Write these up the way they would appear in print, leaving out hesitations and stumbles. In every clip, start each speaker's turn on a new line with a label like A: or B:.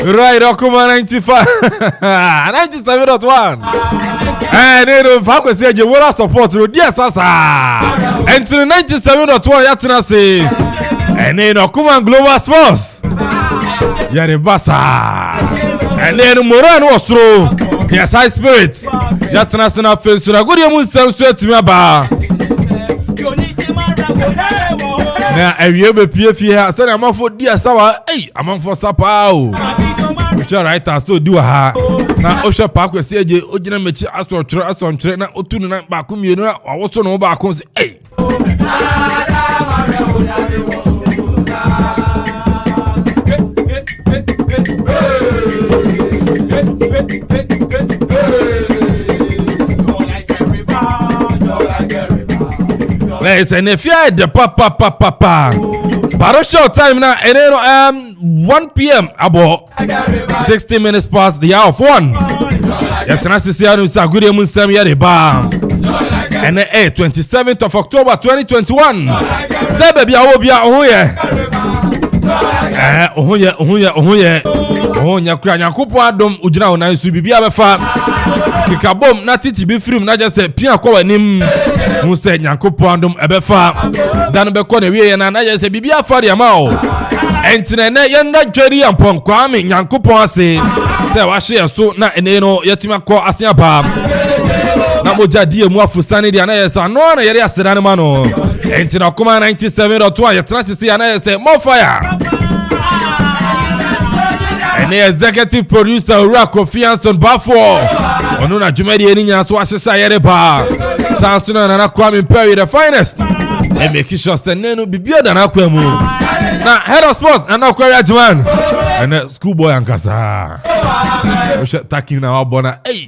A: Right, Okoman 95, 97.1. And then Falcon said you will support you, dear Sasa. And to the 97.1, Yatina say, and then Okoman Global Sports. Yaribasa. And then Moran was through. Yes, high spirit. Yatina Sana face to a good Muslim straight to me about. Now, if you ever PF here, I said I'm on for dear Sawa. Hey, I'm on for Sapao. Osha writer so do ha na Osha Park we say je ogina mechi aso ntre na otunu na ba ku mienu na awoso no ba ko say eh listen if you the papa Baro show time now and 1 p.m. about 60 minutes past the hour of 1. Yes, nice to see you. It's a good evening, Sam. And the 27th of October 2021. Say, baby, I will be out here. Nyakupo Adam Ujina on Nice Bibi Abefa. Kikabom, not it be free, not just a Pia Kowanim. Who said Nyakupo Adam Abefa. Dan Bekone, and I just a Bibi Afariamao. And tonight, you're not Jerry and Pong Kwame Amponsah say, I share so not an eno Yatima call Asiaba. Namoja dear Mwafu Sanity and I saw no area Sedanamano. Enti na Okoman 97.1 ya transisi ana say more fire. And the executive producer Ura Kofi Anson Bafo. Onu na jumedi eni nya so ahesa yere ba. Sansuna na Kwame Amponsah the finest. E make sure say nenu bibia da na kwamu. Na head of sports na Kwame Ajman. And schoolboy ankasa. Taking na bona. Hey.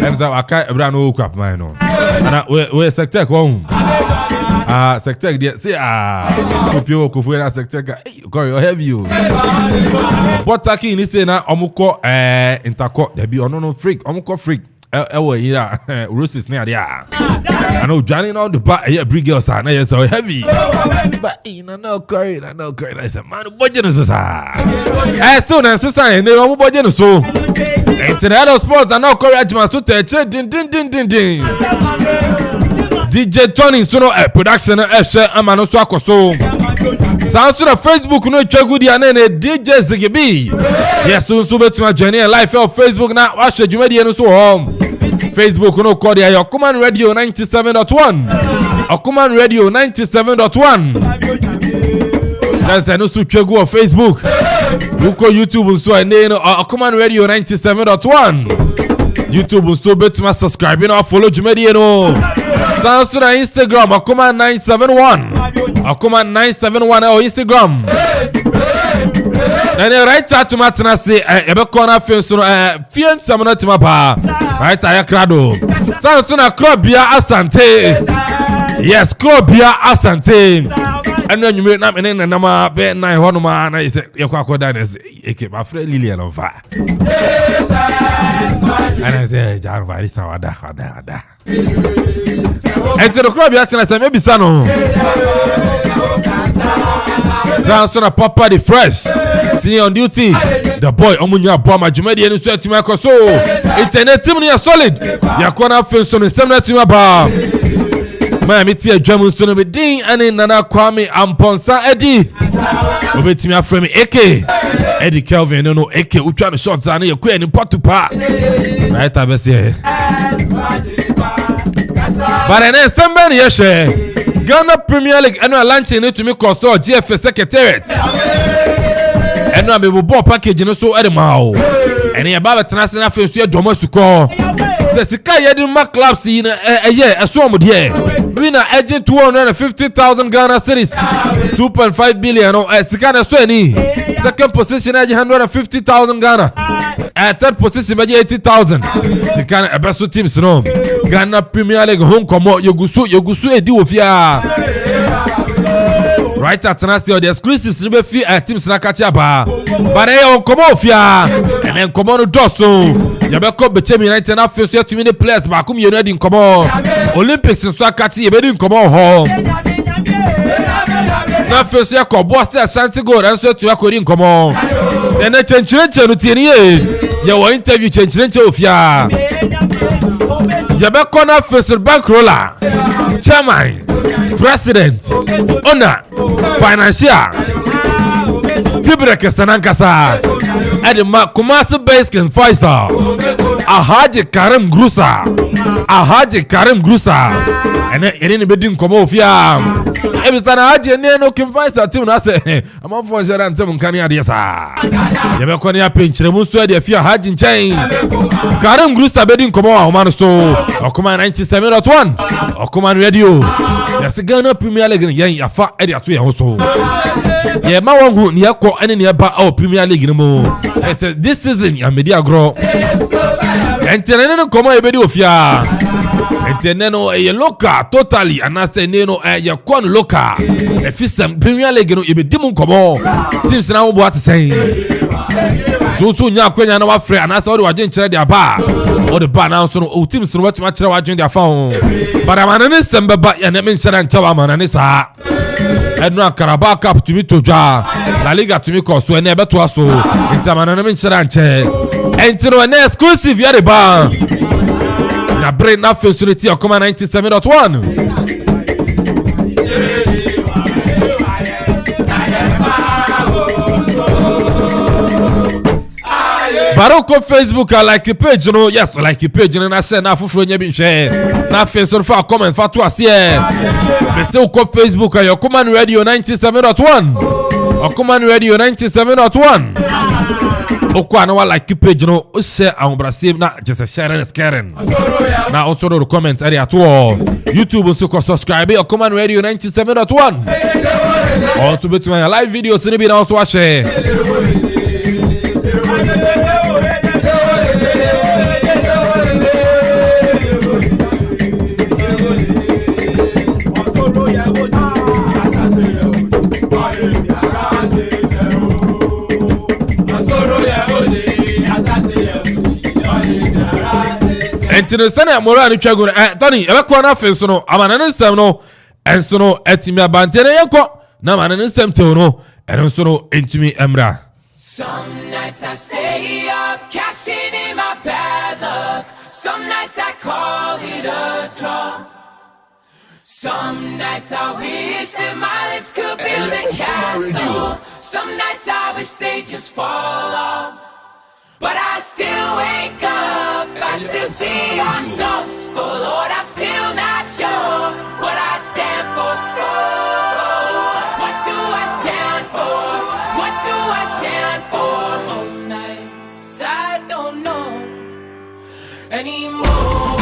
A: Emza aka ebra no kwap man no. Na we sector ko. Sector dia say kopio kofuera sector ka. Hey, go have you. But taking ni say na omuko interco there be ono no freak omuko freak ewo yira roses na dia. I know Johnny on the back here big girls are na so heavy. But no curry I said man budget no so sa. Still na sister na omu budget no so. Internet of sports and no encouragement to tell din. DJ Tony so production amano so akoso. Sounds to the Facebook no chagudi anene DJ Zigibi. Yes, so betuma journey live on Facebook na watch jumedi no so home. Facebook no call there Okoman Radio 97.1. Okoman Radio 97.1. That's no so chagu on Facebook. Look on YouTube so ene no Okoman Radio 97.1. YouTube so betuma subscribe and follow jumedi no. Sounds to the Instagram Okoman 971. Okoman 971 on Instagram. And right out to Matana say ebe corner film so fian samana tima ba. Right aya krado. Sounds to na Krobia Asante. Yes, Krobia Asante. And when you meet na me na ma be na ho no ma na say ye kwa koda na say eke ma frɛ Lilian on fa. And I say jar va ri sawada. Enti no Krobia tina say me bisa no. Zansona Papa the fresh. See on duty. The boy omunya bomb jumedi enu so etima koso. Internet team ni solid. Yakona fenso no semna tima ba. Miami tia drum so no be din ane nana Kwame Amponsah Addi. Obetimi afrɛ me AK. Eddie Kelvin no AK utwa no shots ane yakwa ni potupa. Right abese. But then somebody yeshe. Ghana Premier League annual launching it to me cross or GFS Secretariat. And I will ball package no so edemao. And here Baba Transna face your Domasuko. Says the Kayadima clubs in a year, a swam here. Winner agent 250,000 Ghana cities, 2.5 billion or Sikana Sweni. Second position at 150,000 Ghana. At third position, 80,000. Sikana a best teams no. Ghana Premier League home come out. Yogusu Ediofia. Right at Tanasio, the exclusive Ribefi teams Nakachaba. But I on Komofia and then Komono Dosso. Yabeko Bechem United now first year to many players, Bakum United in Komo. Olympics in Swakati, you in Komo home. Now first year Kobosta Santiago and so to Akori in Komo. Then a change to Tierney. Your interview change of ya. Yabeko now first bankroller, chairman, president, owner, financier. Tibreke Sanankasa Edema Kumasi Baskin Faisal Ahaji Karim Grusa and then bedin Komofia. Every time Haji and no Kim Faisal team I say I'm on for Zeran Tim Kanya Diasa. Yabekonia pinch Remusu de Fia Haji chain Karim Grusa bedin Komo Manaso Okoman 97.1 Okoman Radio. Yes, the Ghana Premier League Yafa Edia to also. Yeah, my one who near call any nearby our Premier League no more. I said this season ya media grow. And then come on a of ya. And then a local totally and I say no a con local. If it's some Premier League no you be demon come on. Teams now what to say. Those who know when you know what friend and I saw the agent their bar or the bar now so teams no what match watching their phone. But I'm an instant but and mean Sharan Chawaman and Nisa. And no Carabao Cup to me to jar. La Liga to me cost so never to us so. It's a man and Sharanche. And to an exclusive yard bar. Na brain na facility Okoman 97.1. Baroko Facebook I like the page you know yes like the page and I said na fufuro nya bi hwe na Facebook for comment for to ase me say ko Facebook ayo Okoman Radio 97.1 Okoman Radio 97.1 Okwa na wa like page no o share ahobrase na just share and scaring na also do comment area to YouTube so ko subscribe Okoman Radio 97.1 also bet my live videos ni bi na also share Entine sene mora ni twagun Tony ebe ko na fe so no amana ne nsem no enso no etimi abantene yeko na amana ne nsem te no enso no entimi emra.
B: Some nights I stay up cashing in my bad luck. Some nights I call it a draw. Some nights I wish that my lips could build a castle. Some nights I wish they just fall off. But I still wake up, I still see on dust. Oh Lord, I'm still not sure what I stand for. Oh, what do I stand for? What do I stand for? Most nights I don't know anymore.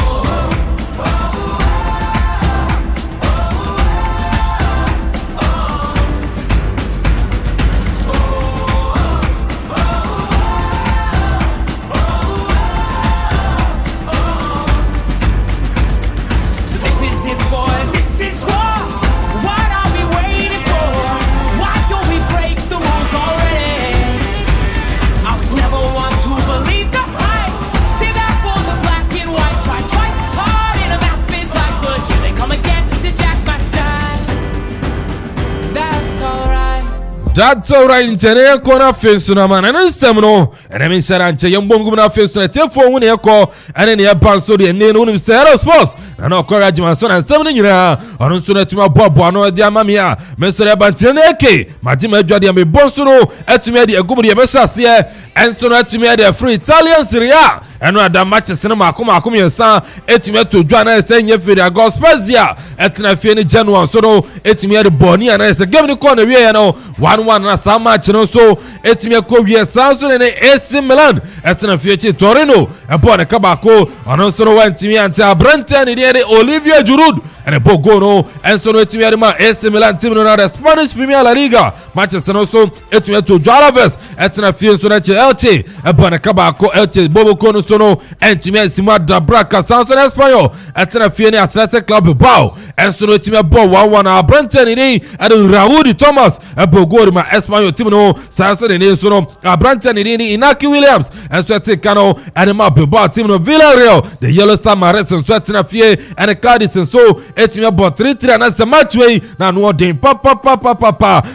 A: That's alright intene ko na face na man na nsem no ene me shara nche yembongum na face na tefo hu ne ko ene ne ban so de ne no nim say sports na ko rajima so na nsem ne nyina onu so na tuma bobo no de amamia me so de ban tene eke majima adwade me bonso no atumi de agum de be hyase enso no atumi de free Italian Serie A eno adam matches ne makom yensa etumi to dwa na ese nye fere gospelzia etna fie ne January so no etumi de boni na ese game ni ko na wie no 1-1 na some match no so etimi ko wie sanso ne AC Milan etna fie Torino e bo ne kabako ono so no wantimi ante abrante ne de Olivier Giroud ene bogo no enso no etimi de ma AC Milan team no na Spanish Premier La Liga matches no so etimi to Alaves etna fie so na Elche e bo ne kabako Elche boboko no so no etimi sima da braka sanso na Espanyol etna fie ne Athletic Club Bilbao enso no etimi bo 1-1 na abrante ne de Raúl Thomas e bogo ma Espanyol team no sanso ne so no abrante ne de Inaki Williams enso etikano ene ma Bilbao team no Villarreal the Yellow Star Mares enso etna fie ene Cadiz so etimi bo 3-3 na se match wey na no den pa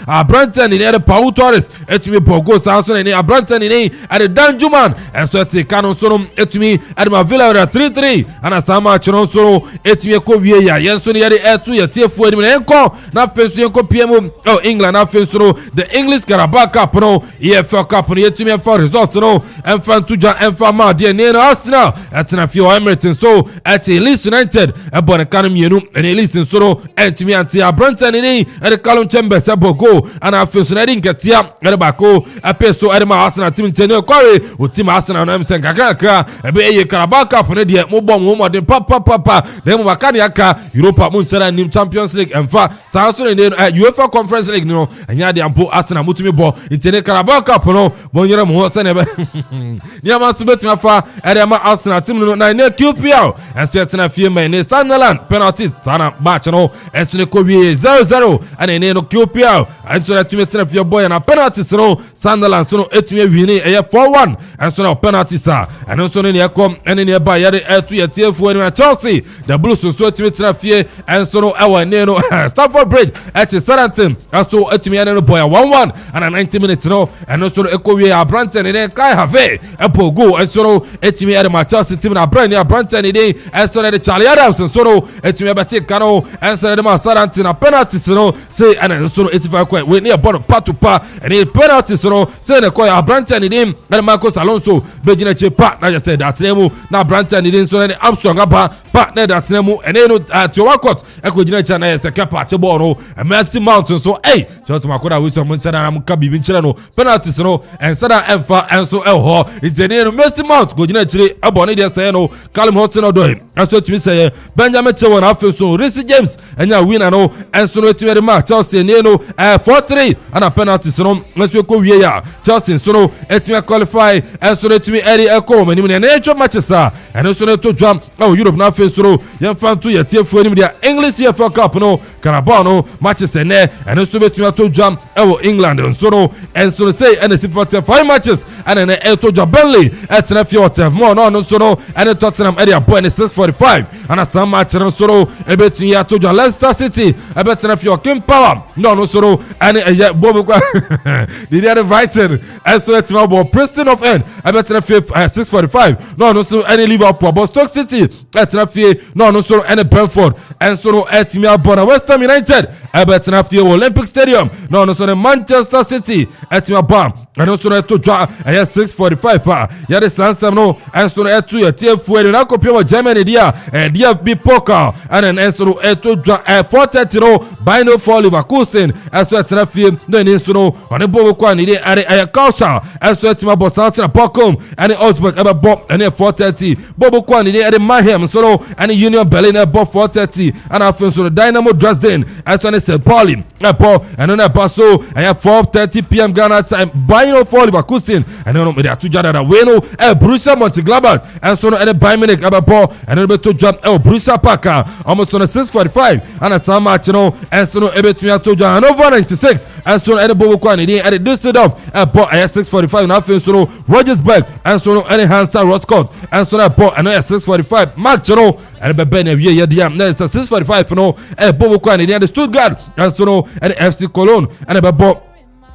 A: abrante ne de Pau Torres etimi bogo sanso ne abrante ne ene Danjuman enso etikano so no etimi ene ma Villarreal 3-3 ana sa match no so no etimi ko wie ya yenso ne de etu ya tiefu eni ne enko na fesu enko PM England na fesu no the English Carabao Cup no EFL Cup no yetumi for results no enfan tuja enfan ma de ne Arsenal etna fi Emirates so at Leeds United ebon kan mienu ene Leeds so no etumi anti Abrante ne ene Callum Chambers abogo ana fesu na din ketia ene bako apeso ene ma Arsenal team tene kware o team Arsenal no emsen kakaka ebe eye Carabao Cup ne de mo bom mo de papa de mo bakani aka Europa mun sera nim Champions League emfa sa so ne UEFA Conference League no anya de ampo Arsenal mutumi bo itene Carabao Cup no bonyere mo se ne be ni ama so betuma fa ere ma Arsenal team no na ne QPR enso etena fie ma ne Sunderland penalties sana match no enso ne ko wie 0-0 ane ne no QPR enso na tumi etena fie boy na penalties no Sunderland so no etumi wini eye 4-1 enso na penalties enso ne ne kom ene ne ba yare etu ye tiefu ene na Chelsea the Blues so etumi etena fie and so our neno Stamford Bridge at Southampton and so etimi ene boy 1-1 and 90 minutes no and so ekowie Abranten ene Kai Have epo go and so etimi ene Manchester team na brand near Abranten ene and so the Charlie Adams and so etimi abati kano and so the Southampton a penalty no say and so etifa kwa we near ball part to part and the penalty no say the Koya Abranten ene and Marcos Alonso bejina che pa na just said that name na Abranten ene so the Armstrong aba pa na that name and no to workout ekojina cha na yes kepa che ball no and Matty Mountain so hey just makoda we so muncha na muka bibi nchira no penalties no and sada emfa and so ho it's the Messi Mount gojina chire abone dey say no Callum Hudson odo and so to me say Benjamin Chewon afi so Reece James enya winner no and so no to the match Chelsea no 4-3 and a penalties no let's go wie ya Chelsea so no etime qualify and so to me Eddie Okoman ni na echo matches and so no to jam Europe na afi so yem fan to ye tiefu ni dia English FA Cup no Carabao no matches and so between to jam England and so say and the 45 matches and then to jam Burnley at Neffield more no so no and Tottenham area boy in 6:45 and at some match and so between ya to jam Leicester City about Neffield King Power no so and Bobo the other Brighton and so it's about Preston of End about Neffield 6:45 no so any Liverpool about Stoke City at Neffield no so and Brentford and so at me about West Ham United about Neffield Olympic Stadium no so Manchester City at me about and also to draw 6:45 pa ya the Sansam no and so to your TF na kopio Germany dia DFB Pokal and then so to draw 4:30 no by no for Leverkusen and so at Neffield then so no on Bobo kwa ni dey culture and so at me about Sansa Pokom and Augsburg about Bob and 4:30 Bobo kwa ni dey Mayhem so no and Union Berlin about 4:30 and after so Dynamo Dresden and so St. Pauli and then so and 4:30 p.m. Ghana time by no for Leverkusen and then me to jada da weno Borussia Mönchengladbach and so and Bayern Munich about and then to jump Borussia Park almost on 6:45 and a time match no and so between to jada Hannover 96 and so and Bobo kwa ni at Düsseldorf about 6:45 and after so Rogersberg and so and Hansa Rostock and so about and 6:45 match no and be na wie dia na 6:45 no Bobo kwa ni at Stuttgart and so and FC Cologne and about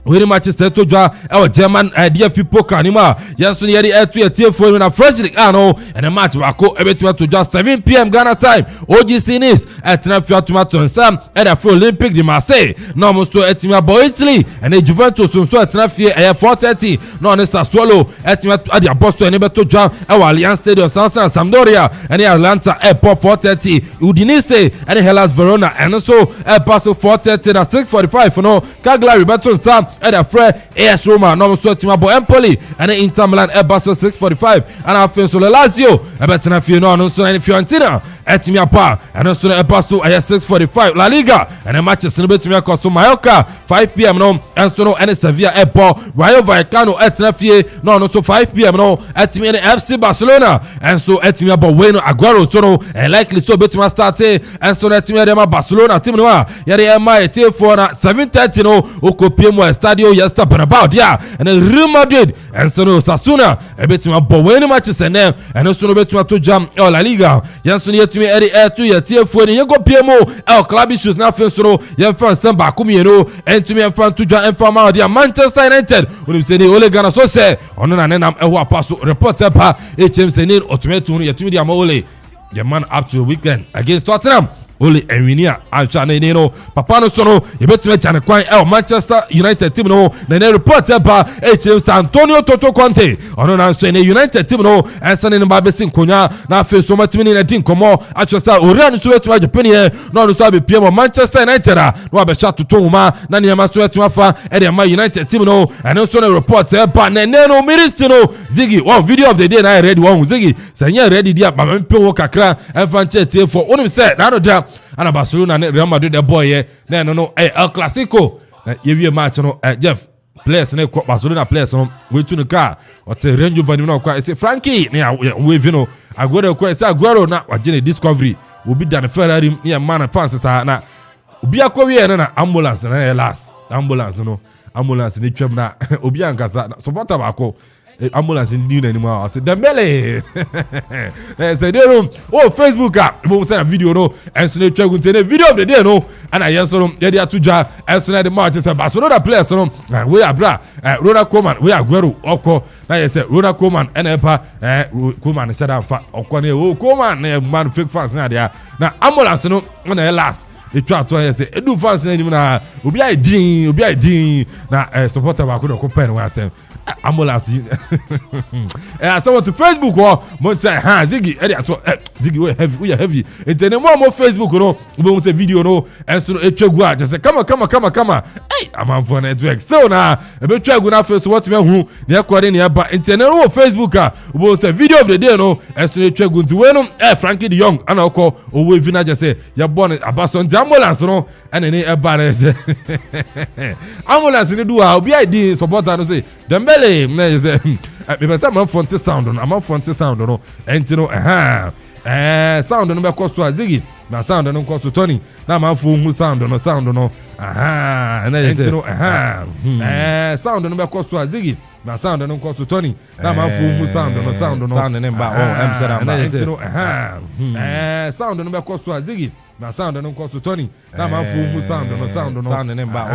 A: we matches to draw our German DFB Pokal anima yaso yeri to your TF na Frederick no and the match wako ebetwa to just 7 p.m. Ghana time OGC Nice at Neffield Tomato Sam at the Olympic de Marseille no almost to etimia bo Italy and the Juventus so at Neffield 4:30 no on Sassuolo etimia at the Boston and to draw our Allianz Stadium Sampdoria and the Atlanta Airport 4:30 Udinese and Hellas Verona and also Paso 4:30 na 6:45 no Cagliari Beton Sam at a Fred AS Roma no so team about Empoli and Inter Milan at Basso 6:45 and after so Lazio about Neffield no so and Fiorentina at me apa and so at Basso at 6:45 La Liga and the matches in between Costa Mallorca 5 p.m. no and so and Sevilla at Rayo Vallecano at Neffield no so 5 p.m. no at me and FC Barcelona and so at me about Bueno Aguero so no and likely so between start and so at me and Barcelona team no ya my team for 7:30 no Okopiem Stadio yesterday about and Real Madrid and so no Sasuna between Bueno matches and them and so between to jam La Liga yanso yet me to your TF when you go PMO El Club issues now feel so yan fan samba kumieno and to me and fan to jam and fan dia Manchester United when you say the Ole Gunnar so say on na nam e pass reporter pa HM say need automatic yet me dia Ole the man up to the weekend against Tottenham Ole engineer acha na no papa no so no e betime chane kwan Manchester United team no na report ba HM Antonio Toto Conte ono na so na United team no and so na ba besin konya na fe so matimi na din komo acha sa ori anu so wetu Japan here no so be PM Manchester United no be sha toto ma na ne ma so wetu afa e de United team no and so na report ba na no mirisi no Ziggy one video of the day na ready one Ziggy say nya ready dia ba mpe wo kakra e fan chat for onu say na no da and Barcelona and Real Madrid the boy here no El Clasico you match no Jeff players na Barcelona players no we to the car or say Range Over no kwa say Frankie na we no Aguero kwa say Aguero na wagene discovery will be done Ferrari near man fans na obi akwa na ambulance na last ambulance no ambulance ni twem na obi ankasa supporter bako ambulance ndi na anymore I say Dembele say they no oh Facebook we send a video no and so they try to say video of the day no and I yes no they atuja and so the match say Barcelona players no we are bra Ronald Koeman we are Aguero oko na yes Ronald Koeman and epa Koeman said am fa oko na Koeman man fake fans na dia na ambulance no na last e twa to yes edu fans na nim na obi ai din na supporter ba ko do ko pen wa say ambulance someone to Facebook or monte Ziggy Ziggy we heavy it's any more Facebook no we say video no and so etwagua just say come on hey I'm for network still na e be twagua na face what me hu na ekore na eba internet no Facebook we say video of the day no and so etwagua nti we no Frankie de Jong ana okọ owo evi na just say ya born abaso nti ambulance no and ni eba na say ambulance ni do obi ID supporter no say Dembele me say me say man front sound no am front sound no enti no sound no be cost Ziggy na sound no cost Tony na man fu hu sound no na enti no sound no be cost Ziggy na sound no cost Tony na man fu hu sound no sound no ba enti no sound no be cost Ziggy na sound no cost Tony na man fu hu sound no ba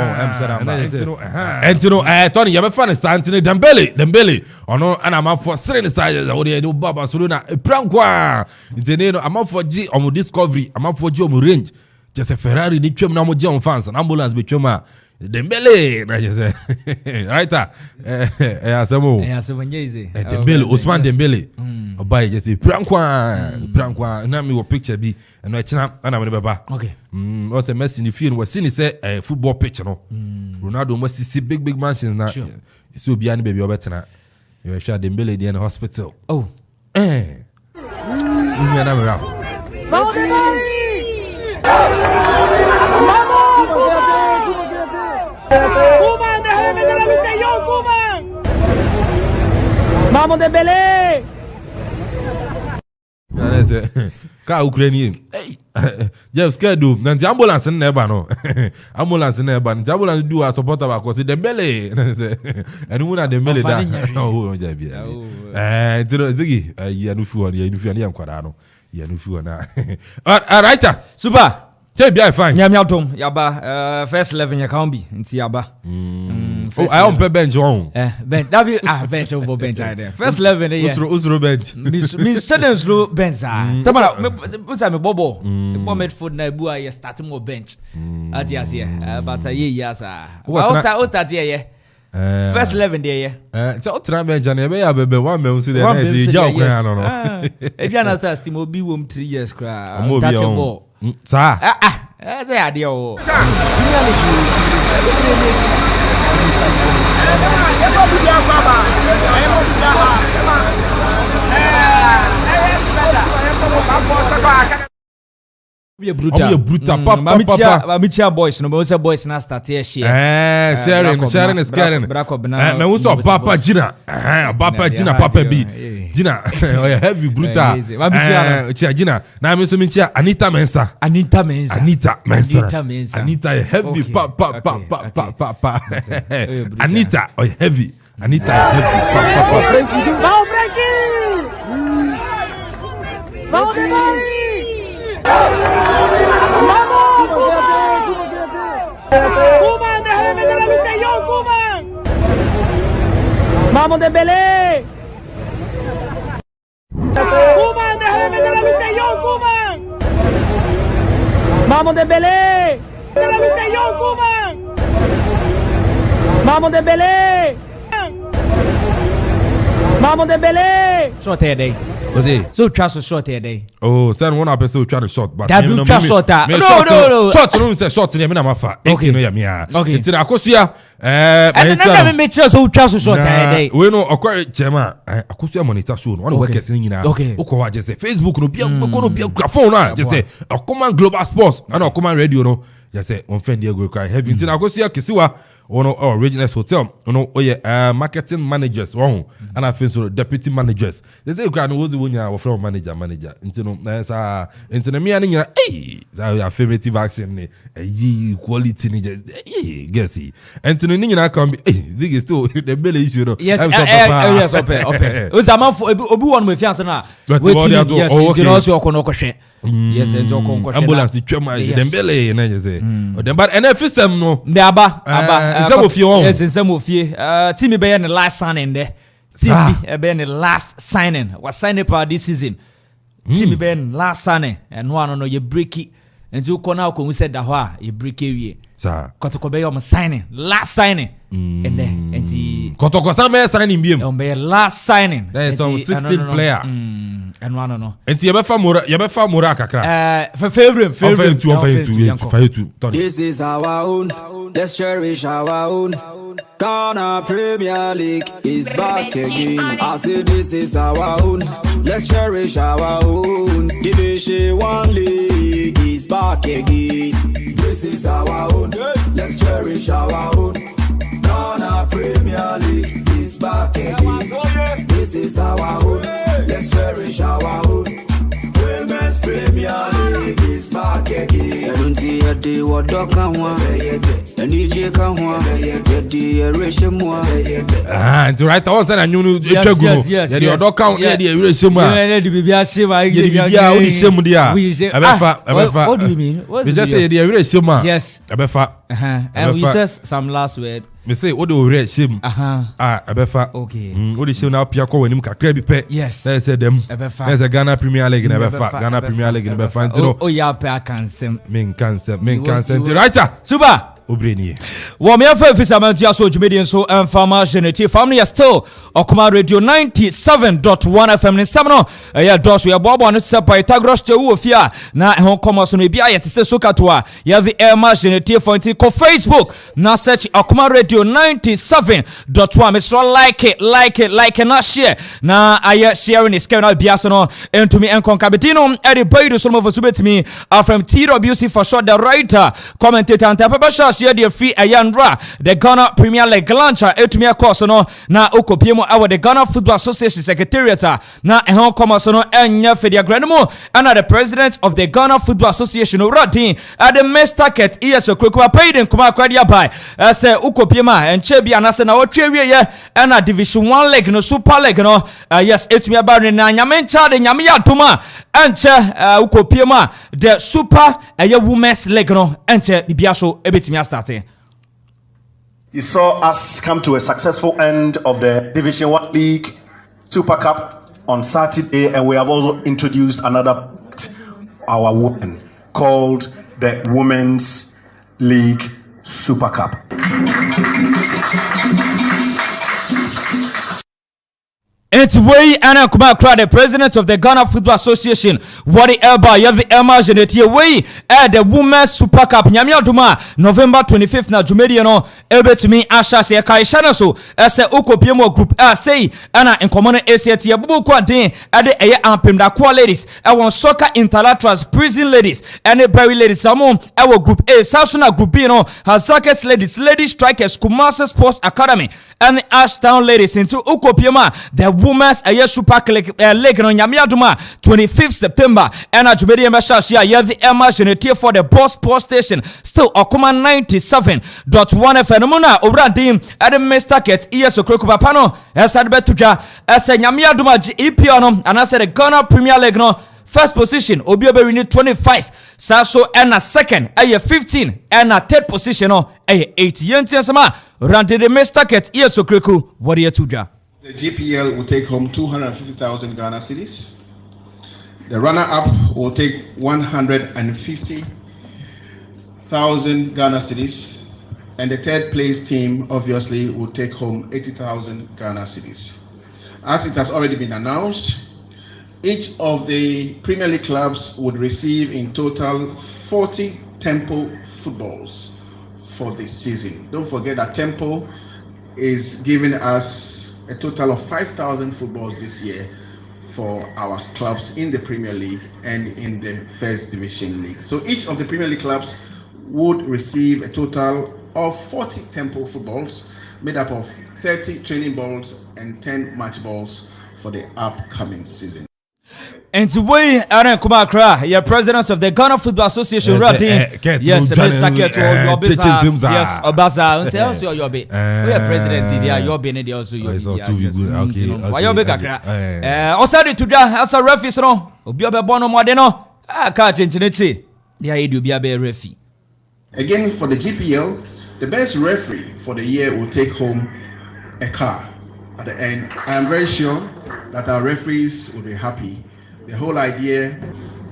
A: enti no Tony ya be fan Santini Dembele ono ana man for sere side o de baba Barcelona prankwa enti no am for G omo discovery am for G omo range just Ferrari ni twem na mo G on fans ambulance be twem Dembele na just right asemo
C: nyeze
A: Dembele Ousmane Dembele obai just prankwa na mi wo picture bi eno e china ana me beba
C: okay
A: o say Messi ni feel we see ni say football pitch no Ronaldo must see big mansions na so bia ni baby obetena you sure Dembele dey in hospital ni na me ra
D: Koeman, déjame de la Vistellón, Koeman. Vamos Dembele.
A: Ka Ukrainian Jeff scared do nanti ambulance na eba no ambulance na eba nanti ambulance do a supporter ba ko say Dembele enu mu na Dembele da oh ja bia tiro Ziggy ya no fi won ya nkwada no ya no fi won na right
C: super
A: Che bia fine
C: nyam yatom yaba first 11 ya can be nti yaba
A: I on bench on
C: bench that be bench over bench there first 11 there
A: usro bench
C: me sudden slow bench tamara me bobo me midfield na bu ya starting more bench at yes but yes o start here first 11 there
A: so try bench na be ya bebe one man so there na ja okran no
C: if you understand steam obi wom 3 years cra
A: touch ball sa
C: say ade o be brutal mamitia boys no be say boys na start here share
A: sharing is caring me we so papa gina papa bi gina heavy brutal mamitia gina na me so mamitia Anita Mensah heavy papa Anita heavy papa
D: Vamos Frankie. Vamos Dembele. Koeman, déjame de la Vistellón, Koeman. Vamos Dembele. Koeman, déjame de la Vistellón, Koeman. Vamos Dembele. De la Vistellón, Koeman. Vamos Dembele. Vamos Dembele.
C: short day
A: was it
C: so trust short day
A: oh send one person trying to shot but
C: that you trust short
A: no short no say short ni me na mafa okay no ya me
C: okay
A: nti na akosua
C: me make sure so trust short day
A: we no okwa chema akosua monitor show no one work person nyina ukọ wa je say Facebook no bia ko no bia phone na je say Okoman Global Sports and Okoman Radio no je say on friend dey go cry heavy nti na akosua kisiwa Regionals Hotel, marketing managers, and I think so deputy managers. They say you can was the one from manager. Into the me and hey, affirmative action, quality, guess he. And to the Nina come, Zig is still the belly issue.
C: Yes, okay. It's a month for Obu with Yansana. Yes, and
A: ambulance, Dembele, and I say, but and if system no,
C: some of you, yes, and some of you, Timmy Bay and the last signing there. Timmy Bay the last signing was signed for this season. Timmy Bay last signing, and one on your bricky, and you can now come said that you bricky. Kotoko signing, last signing, and then and the
A: Kotoko signing beam
C: on last signing.
A: There is some 16 player.
C: And one no.
A: And Yabefa Muraka.
C: For favorite.
E: This is our own. Let's cherish our own. Ghana Premier League is back again. I say this is our own. Let's cherish our own. Division 1 League is back again. This is our own. Let's cherish our own. Ghana Premier League is back again. This is our own. Let's cherish our own. Women's Premier League is back again. I don't see a day what dog can want. And DJ can want.
A: And to write all I knew yes. Your dog count, yeah, the
C: what do you mean?
A: We just say the Erasima.
C: Yes. And we says some last word.
A: Me say what do read shim? Abefa.
C: Okay.
A: What is now Piako when him kakre pe?
C: Yes.
A: They said them. There's a Ghana Premier League in Abefa. Ghana Premier League in Abefa.
C: Oh yeah, I can sem.
A: Men cancer. Writer.
C: Super.
A: Obreni.
C: Wame afa fisamantia so Jumedian so Farmer Generative family are still Okoman Radio 97.1 FM in Samno. Ya dos we abobo no se Pythagoras te wo fia na ho komo so no bia yete se so katoa. Ya the Farmer Generative for ko Facebook na search Okoman Radio 97.1. Mr. like and not share. Na aye sharing is coming out bia so no into me en konkabetino everybody so mo for subetimi from TWC for short the writer commentator and tapabasha the free ayandra the Ghana Premier League launcher etumia course no na okopiemo awo the Ghana Football Association Secretariat na ehon komaso no enya fedia granimo and the president of the Ghana Football Association Radin at the Mestaket ESO Kwekwa paid in kuma kwadia by say okopiema enche bia na se na otwewie ye and Division 1 League no Super League no yes etumia ba na nyamencha de nyame yadoma enche okopiema the Super Women's League no enche bibia so ebetimi starting.
F: You saw us come to a successful end of the Division 1 League Super Cup on Saturday, and we have also introduced another our women called the Women's League Super Cup.
C: It's way Anna Kumakra, the president of the Ghana Football Association. What the Elba, you have the Emma Genetia way at the Women's Super Cup. Nyamia Duma, November 25th. Na Jumediano, Elbe to me, Asha, say, Kaishana, so, as a Oko Piemo group, say, Anna in common ACT, Abu Quadin, at the Aya Ampim, the Qua ladies, I want soccer interlaterals, prison ladies, and the Berry ladies, Samon, our group A, Southern Group B, Hazakes ladies, ladies strikers, Kumasa Sports Academy, and the Ashtown ladies into Oko Piema, the Women's Super League on Yamiaduma 25th September and a Jumedian Bashashia yeah the Emma Genetia for the Boss Post Station still Okoman 97.1 FM Obradim at the Mestaket ESO Krokupapano as Adbetuja as a Yamiaduma EPO and I said the Ghana Premier League no first position Obioberi need 25 Saso and a second 15 and a third position 8 yentian sama Rande the Mestaket ESO Kroku what are you tuja.
G: The GPL will take home 250,000 Ghana cedis. The runner-up will take 150,000 Ghana cedis. And the third place team, obviously, will take home 80,000 Ghana cedis. As it has already been announced, each of the Premier League clubs would receive in total 40 Tempo footballs for this season. Don't forget that Tempo is giving us a total of 5,000 footballs this year for our clubs in the Premier League and in the First Division League. So each of the Premier League clubs would receive a total of 40 tempo footballs made up of 30 training balls and 10 match balls for the upcoming season.
C: And we are Kumakra, your president of the Ghana Football Association, yes, Mr. Keto, yes, Obaza, also your be. We are president, your be, also your be. Why you be Kakra? Also, today, as a referee, no, Obiobe Bono Modeno, I can't change it. The idea will be a referee.
G: Again, for the GPL, the best referee for the year will take home a car at the end. I am very sure that our referees will be happy. The whole idea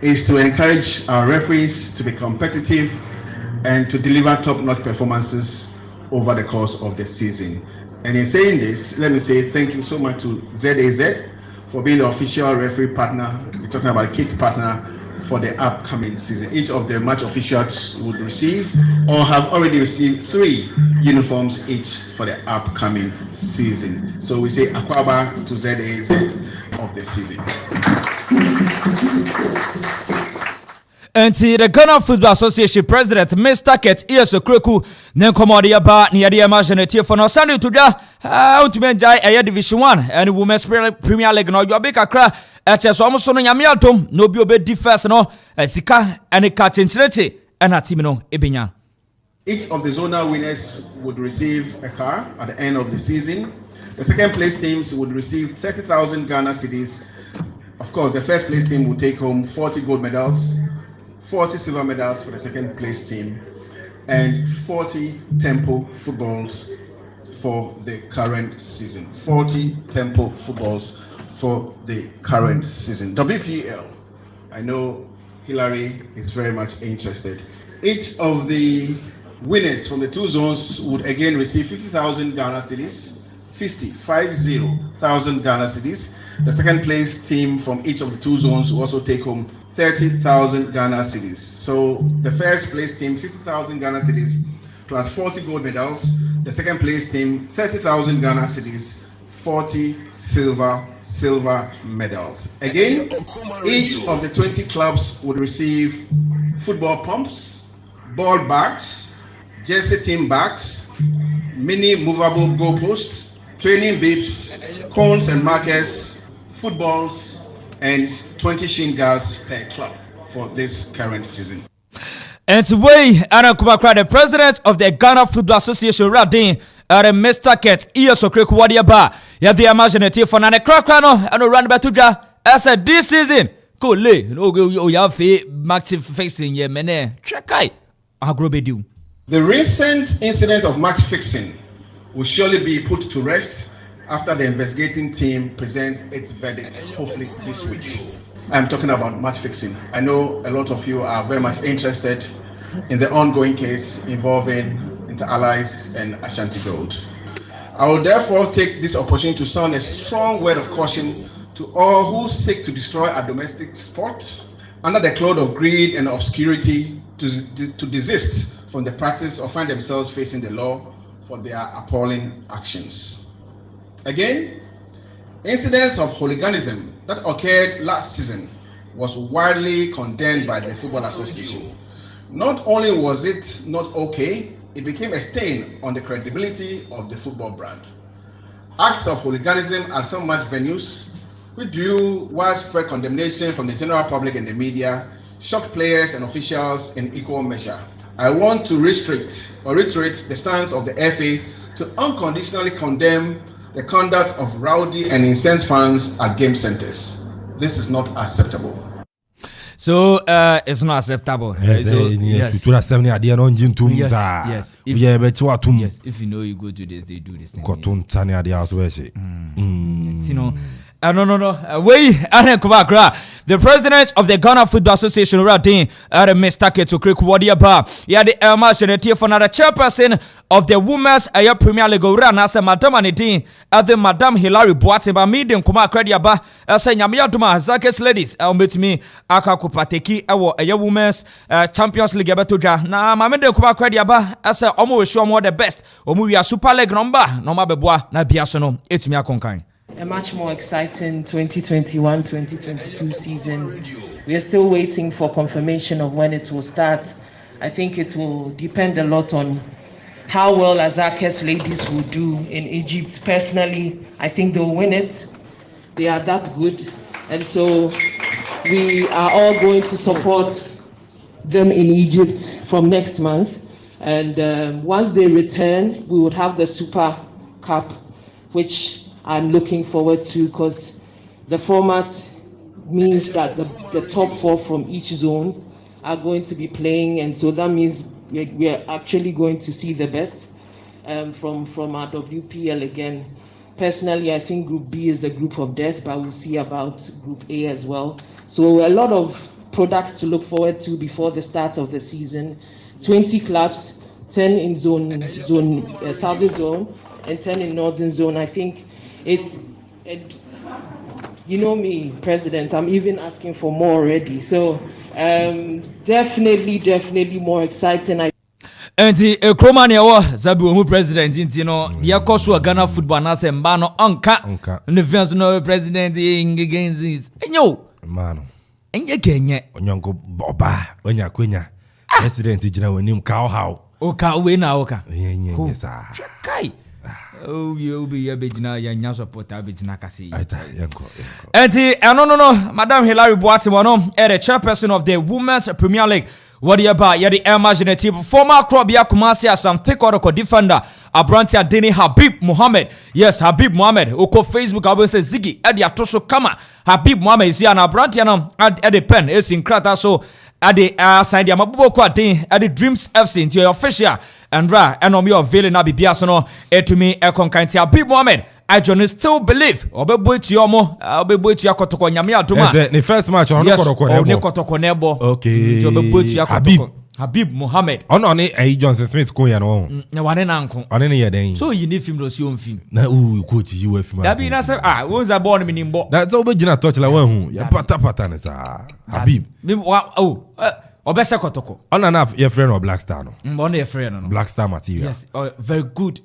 G: is to encourage our referees to be competitive and to deliver top-notch performances over the course of the season. And in saying this, let me say thank you so much to ZAZ for being the official referee partner. We're talking about kit partner for the upcoming season. Each of the match officials would receive or have already received 3 uniforms each for the upcoming season. So we say Akwaba to ZAZ of the season.
C: And the Ghana Football Association President, Mr. Ket Iesokreku, Nenkomodia Ba, Niadia Majaneti for no Sunday to da, out to enjoy a Division 1 and Women's Premier League. No, you are big a crack at a almost on Yamiatum, no Biobe defense, no, Sika and a catch in Chile, and a Timino Ebinya.
G: Each of the zonal winners would receive a car at the end of the season. The second place teams would receive 30,000 Ghana cedis. Of course, the first place team will take home 40 gold medals, 40 silver medals for the second place team, and 40 tempo footballs for the current season. 40 tempo footballs for the current season. WPL, I know Hillary is very much interested. Each of the winners from the 2 zones would again receive 50,000 Ghana cedis, 50,000 Ghana cedis. The second place team from each of the 2 zones will also take home 30,000 Ghana cedis. So the first place team, 50,000 Ghana cedis plus 40 gold medals. The second place team, 30,000 Ghana cedis, 40 silver medals. Again, each of the 20 clubs would receive football pumps, ball bags, jersey team bags, mini movable goalposts, training bibs, cones and markers, footballs, and 20 shin guards per club for this current season.
C: And today, Aaron Kumakra, the president of the Ghana Football Association, Radin, Mr. Ket Iesokreku Wadiaba, you have the imaginative for Nane Krakrano and run back to Ja. As a this season, go lay, no go, you have a massive fixing, ye mene, Trakai, Agrobedu.
G: The recent incident of match fixing will surely be put to rest after the investigating team presents its verdict, hopefully this week. I'm talking about match fixing. I know a lot of you are very much interested in the ongoing case involving Inter Allies and Ashanti Gold. I will therefore take this opportunity to sound a strong word of caution to all who seek to destroy our domestic sport under the cloud of greed and obscurity to desist from the practice or find themselves facing the law for their appalling actions. Again, incidents of hooliganism that occurred last season was widely condemned by the Football Association. Not only was it not okay, it became a stain on the credibility of the football brand. Acts of hooliganism at some match venues, which drew widespread condemnation from the general public and the media, shocked players and officials in equal measure. I want to reiterate the stance of the FA to unconditionally condemn the conduct of rowdy and incensed fans at game centers. This is not acceptable.
C: So it's not acceptable.
A: Yes.
C: Yes, if you know you go to this, they do this thing. You know. No. Wait, the president of the Ghana Football Association, Radin, Mr. Keto Wadiaba, yeah, the Elmachinity for another chairperson of the Women's Premier League, as a Madame Anidin, as the Madame Hilary Boatin, by medium Kuma Crediaba, as a Yamiaduma, Zakes ladies, I'll meet me, Akakupateki, a Women's Champions League Abatuja. Now, my medium Kuma Crediaba, as a almost show more the best, Omuya Super League number, no Mabeboa, Nabiasono, it's me a conquering.
H: A much more exciting 2021-2022 season. We are still waiting for confirmation of when it will start. I think it will depend a lot on how well Azak's ladies will do in Egypt. Personally, I think they'll win it. They are that good. And so we are all going to support them in Egypt from next month. And once they return, we would have the Super Cup, which I'm looking forward to because the format means that the top 4 from each zone are going to be playing. And so that means we are actually going to see the best from our WPL again. Personally, I think Group B is the group of death, but we'll see about Group A as well. So a lot of products to look forward to before the start of the season. 20 clubs, 10 in southern zone, and 10 in northern zone. I think you know me, President, I'm even asking for more already. So definitely more exciting.
C: And the Okoman Zabu president in the Kosu Ghana football na se mba no onka ne fans no president against this enyo
A: man
C: enye kenye
A: onyonko oba onya kwenya president gina wanim ka how
C: oka we na oka
A: yenye sa
C: kai oh you be ya begina ya nya support abegina kasi
A: yanko
C: and no Madam Hilary Boatimo the chairperson of the Women's Premier League. What about the imaginative former Krobia Kumasi as some thick or defender Abrantia Dini Habib Mohammed. Yes, Habib Mohammed. Oko Facebook I will say Ziggy Eddie Atoso Kama Habib Mohammed is here and Abrantia at the pen is in Krata so at the sign the Mabubo Kwati at the Dreams FC into your official and Ra and on your veiling Nabi Biasono to me a concanti Habib Mohammed. I still believe Obeboy to Yomo, Obeboy to Yakotoko Yamia Duma.
A: The first match on
C: Neko.
A: Okay.
C: Habib Mohammed.
A: On a Johnson Smith Koyan.
C: One and uncle.
A: On any day.
C: So you need film to see on film.
A: Now, who coach you if
C: that be na say was I born in Bo.
A: That's all Bejina touch like one. Ya patana sa Habib.
C: Obesa Kotoko.
A: On enough your friend or Black Star no.
C: One your friend no.
A: Black Star material.
C: Yes, very good.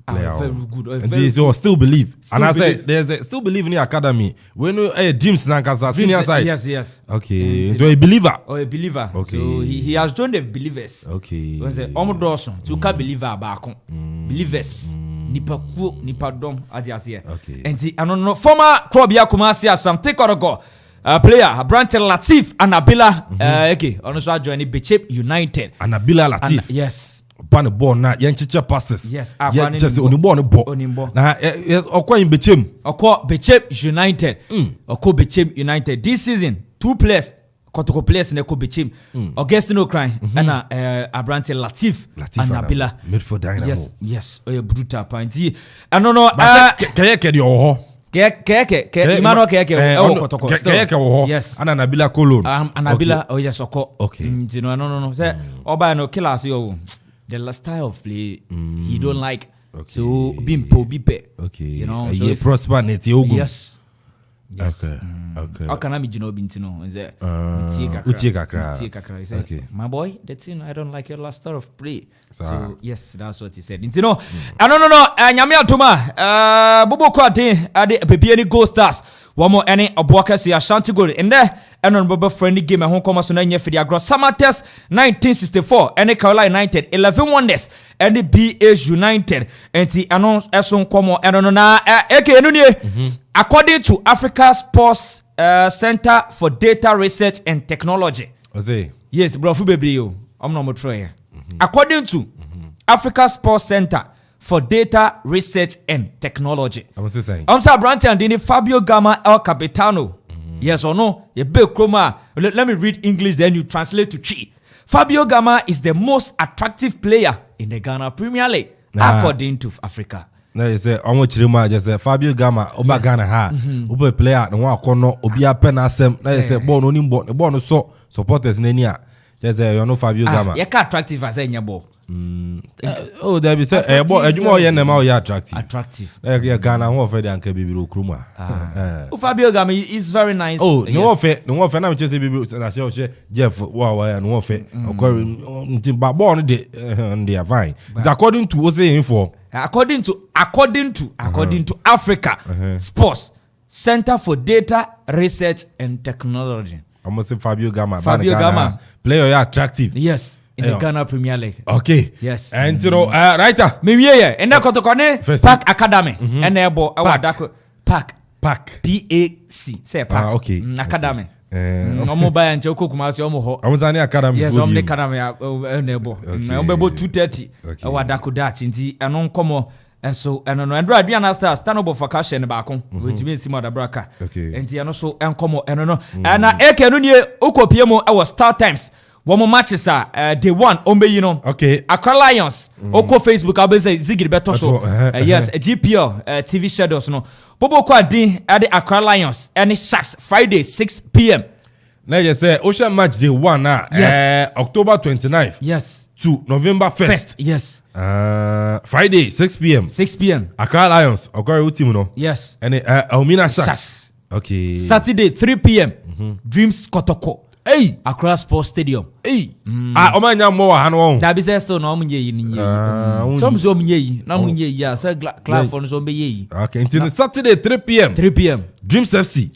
C: Very good.
A: And so still believe. And I said there's a still believe in the academy. When you James Nankasa senior side.
C: Yes.
A: Okay. So a believer.
C: A believer.
A: Okay.
C: So he has joined the believers.
A: Okay.
C: When say Omodorson to ka believer back. Believers. Nipa dom adiasie.
A: Okay.
C: And I don't know former Krobia Kumasi as some take or go. Player Brantel Latif Anabila okay. Also joined Bechep United.
A: Anabila Latif.
C: Yes.
A: Pan the ball na yenchicha passes.
C: Yes,
A: just onibon the ball. Na yes okwa in Bechem.
C: Okwa Bechem United. Okwa Bechem United this season 2 players Kotoko players in Okwa Bechem. Augustino Cry and Abrante Latif Anabila
A: midfield dynamo.
C: Yes, brutal point. And no
A: keke di oho.
C: Keke Emmanuel Keke Kotoko.
A: Keke oho.
C: Yes.
A: And Anabila Colon.
C: Anabila oh yes Okwa.
A: Okay.
C: No. Say Oba no kill us yo. The style of play he don't like. Okay. So bimpo bipe.
A: Okay.
C: You know.
A: So prosper net yogo.
C: Yes.
A: Okay.
C: How can I be Bintino? Is it?
A: Okay.
C: My boy, that's in. I don't like your last style of play. So yes, that's what he said. No. Nyamia Tuma. Bobo Kwate. Ade baby any Gold Stars. One more any Abuaka si Ashanti goal in there. And on Bobo friendly game at home comes on any for the Agro Summer Test 1964. Any Carolina United 11 wonders. And the BH United. And the announce Eson Como and on according to Africa Sports Center for Data Research and Technology. Yes, bro, I'm not trying. According to Africa Sports Center for Data Research and Technology. I'm saying Brandt and Dini Fabio Gama El Capitano. Yes or no? You big chroma. Let me read English, then you translate to Chi. Fabio Gama is the most attractive player in the Ghana Premier League, according to Africa.
A: No, you say how much rema just say Fabio Gama Oba Ghana ha. Oba player no one kono obi apen asem. Na you say ball no nimbo, the ball no so supporters nenia. Just say you know Fabio Gama.
C: You can attractive as any ball.
A: Oh, there be say ball ejuma ye na ma o attractive.
C: Attractive.
A: Yeah, Ghana who for the anke bibiro kruma.
C: Fabio Gama is very nice.
A: Oh, no one fair na me say bibiro na say Jeff wa no one fair. Okori ntimba ball no dey fine. It's according to what say info.
C: According to Africa Sports Center for Data Research and Technology.
A: almost say Fabio Gama.
C: Fabio Gama.
A: Player you attractive.
C: Yes, in the Ghana Premier League.
A: Okay.
C: Yes.
A: And you know, writer.
C: Me yeah. And that kotokone Park Academy. And ebo Park. PAC. Say Park.
A: Okay.
C: Academy. Omo buy and Joko Kumasi omo ho.
A: Amazani Academy.
C: Yes, Omni Academy enebo. Ombebo 2:30. Ewa dako dachi nti eno nkomo. And so, and no, and right, we understand stand up for cash and back home, which means Simon Braka.
A: Okay.
C: And the so and come and no, and I can only Oko PMO our start times. One more matches are day one, you know.
A: Okay.
C: Accra Lions, Oko Facebook, I'll be Ziggy better so. Yes, a GPL TV shadows no. Bobo Kwadi at the Accra Lions, and it Sharks Friday 6 p.m.
A: Now you say Ocean match day one
C: yes.
A: October 29th.
C: Yes.
A: To November 1st.
C: Yes.
A: Friday 6 p.m.
C: 6 p.m.
A: Accra Lions. Okoro team no.
C: Yes.
A: And Elmina Sharks. Okay.
C: Saturday 3 p.m. Dreams Kotoko.
A: Hey.
C: Accra Sports Stadium.
A: Hey. Omanya mo wa hanu.
C: Da bi say so no munye yi ni. Some so munye yi. Na munye yi ya say club for so be yi.
A: Okay. Until Saturday 3 p.m.
C: 3 p.m.
A: Dreams FC.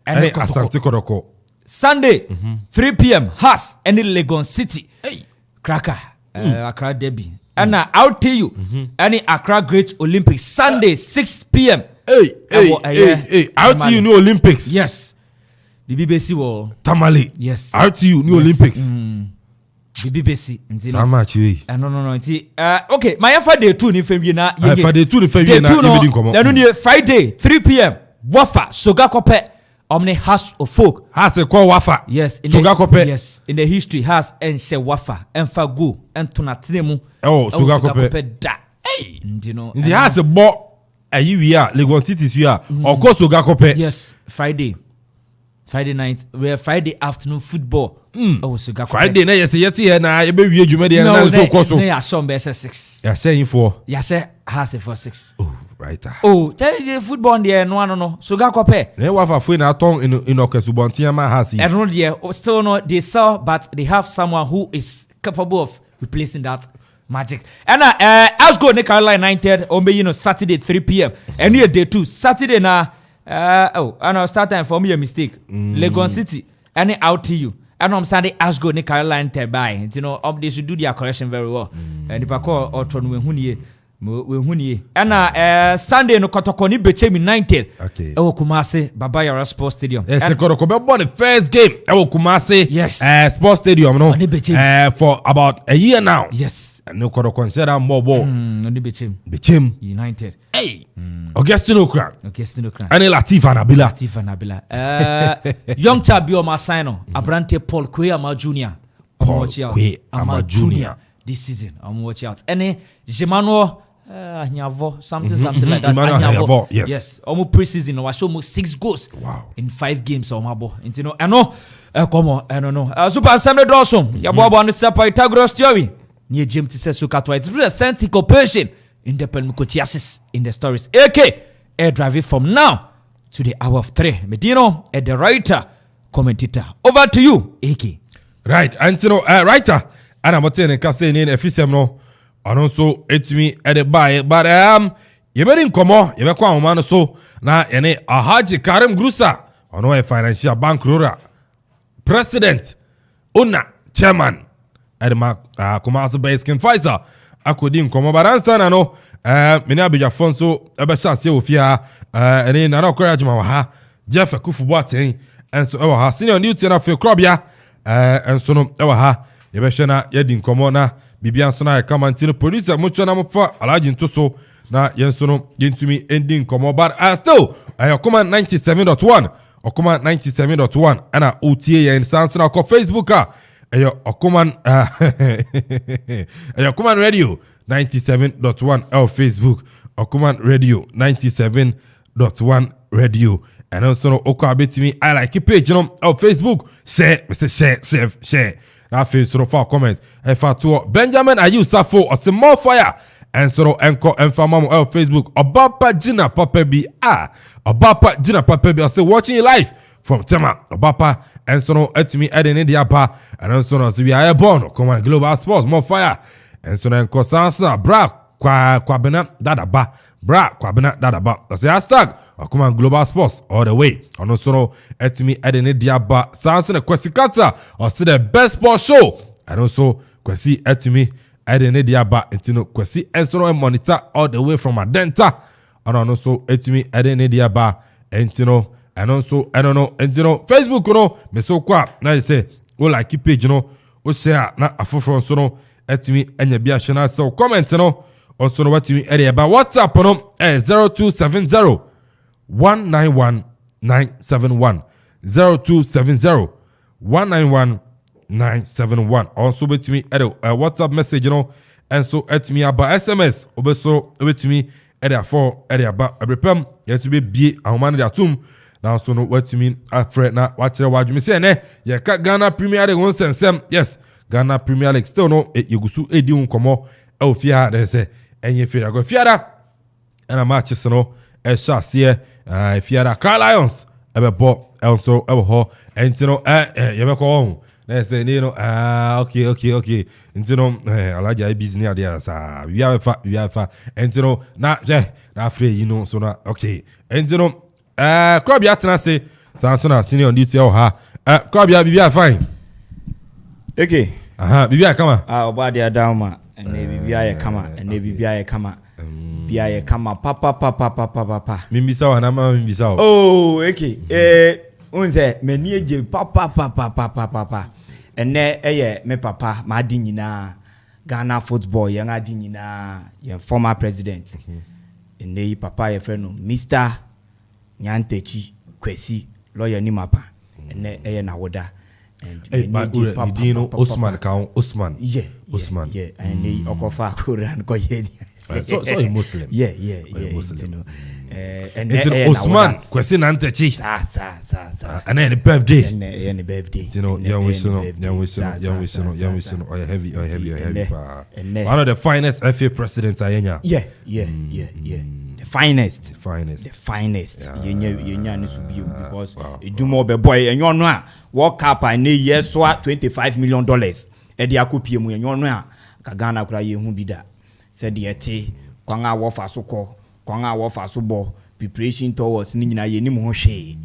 A: And Asante Kotoko.
C: Sunday 3 p.m. Haas and Legon City. Hey. Cracker. Accra Derby. And I'll tell you, any Accra Great Olympics Sunday 6 p.m.
A: Hey, I'll tell you new Olympics.
C: Yes. The BBC will
A: Tamale.
C: Yes.
A: I'll tell you new Olympics.
C: The BBC.
A: Samachi.
C: No. Okay, my Friday 2 ni fem na.
A: Friday 2 ni fem na.
C: Friday 3 p.m. Wafa Sogakope. Omni has of folk.
A: Has a call wafa.
C: Yes.
A: Yes.
C: In the history has and she wafa and fagu and tunatinemu.
A: Oh, Sogakope.
C: Da. Hey. You know.
A: He has a bo. A year Legon City here. Of course Sogakope.
C: Yes. Friday night. We have Friday afternoon football. Oh, Sogakope.
A: Friday na yes yeti here na you be wie dwuma de na so koso.
C: No, ya show be 6.
A: Ya say for.
C: Ya say has for 6.
A: Oh. Right.
C: Oh, tell you football there no. Sogakope.
A: Ne wafa fo na ton in Okesubontia ma hasi.
C: And no there still no they sell but they have someone who is capable of replacing that magic. And as go Caroline 9th Saturday 3 p.m. And here day 2 Saturday na start time for me a mistake. Legon City and out to you. And on Sunday as go Caroline by they should do their correction very well. And if I call or tron and Sunday no Kotoko ni Bechemi 90.
A: Okay.
C: Kumasi Baba Yara Sports Stadium.
A: Yes, the Kotoko be the first game. Kumasi.
C: Yes.
A: Sports Stadium no. For about a year now.
C: Yes.
A: And no Kotoko consider more ball.
C: Oni
A: Bechemi
C: United.
A: Hey. Augustino Kran. And
C: Latif Anabila. Young Chabio Masino. Abrante Paul Kwame Jr. Kwame Jr. This season, I'm watching out. Any Jemano Nyavo, something like that.
A: Nyavo,
C: yes. Almost preseason, I show almost 6 goals.
A: Wow.
C: In 5 games. I know. Come on, I don't know. Super Assembly Dawson. Yabo on the Pythagoras theory. Near Jim to say Sukato. It's really a scientific patient. Independent Kochiasis in the stories. AK air driving from now to the hour of 3. Medino, the writer, commentator. Over to you, AK.
A: Right, and writer. And I'm telling you, Castle in FCM no. And also, it's me at the buy. But you better come on. You better come on. So now, Haji Karim Grusa, on a financial bank president, owner, chairman, at the commercial base can Pfizer. I couldn't come over and say, no, Minabi Afonso, Ebesha Sofia, and then I don't encourage my Jeff Kufu Boateng, and so our senior Newton of Crobia, and so no, our Yebeshana Yedin Komona, Bibian Sona, Kamantino producer, Muchana for Alajin Toso, na Yensono, Yintumi ending Komo, but still, I Okoman 97.1, Okoman 97.1, and OTA and Sansona call Facebook, Okoman, Okoman Radio 97.1 Facebook, Okoman Radio 97.1 Radio, and also Okabetimi, I like a page on Facebook, share. Now, face to the far comment. If I to Benjamin, I use Safo or some more fire. And so, Enko and Famamo Facebook. Obapa Jina Papebi. Obapa Jina Papebi. I say, watching you live from Tema. Obapa. And so, at me, Eden India Pa. And so, we are born. Come on, Global Sports, more fire. And so, Enko Sansa, Bra, Kwabena Dadaba. Bra Kwabena Dadaba. That's the hashtag. Okoman Global Sports all the way. And also etimi edene diaba. Sounds in a Kwesikata or see the best sports show. And also Kwesi etimi edene diaba. Intino Kwesi Ensoro monitor all the way from Adenta. And also etimi edene diaba. Intino and also I don't know intino Facebook no me so kwa na you say o like page no o share na afoforo so no etimi enya bia hwe na so comment no also no watimi area ba WhatsApp no 0270 191 971 0270 191 971 also betimi area WhatsApp message no and so etimi aba SMS obeso betimi area 4 area ba abrepam yesu be bie ahoma na atum now so no watimi afre na wachere wadwumi se ne ye ka Ghana Premier League won sensem yes Ghana Premier League still no yegusu edi nkomo ofia de se enye fira go fiara na matches no chase fiara Car Lions ebebo also ebo ho entino ye be ko na se ni no okay entino alaja business ade sa we have entino na je na afre yi no so na okay entino Krabia Tenase, Sansona, senior on duty. Krabia, Bibia fine.
C: Okay.
A: Bibia, come on.
C: Obadia Dama, and Bibia Kama, and Bibia Kama. Bia Kama, papa.
A: Mimbisa, and I'm Mimbisa.
C: Oh, okay. Unze, Menie, papa. And ne, me papa, Madinina, Ghana football, young Adinina, your former president. And ne, papa, your friend, Mr. Nyantechi Kwesi lawyer ni mapa ene na woda and
A: Dino Osman count Osman
C: Osman and he okofa Quran ko ye
A: so he Muslim
C: Muslim
A: and Osman Kwesi Nyantechi sa and then the birthday
C: and the birthday
A: you know young wisho or heavy one of the finest FA presidents ayenya the finest yenya ni subio because edumo be boy enyo no a world cup and year so $25 million e de akopie mu enyo no a ka Ghana kura ye hu bi da said the ete kwan a wo fa so kọ kwan a wo fa so bo preparation towards ni nyina ye ni mu ho hwe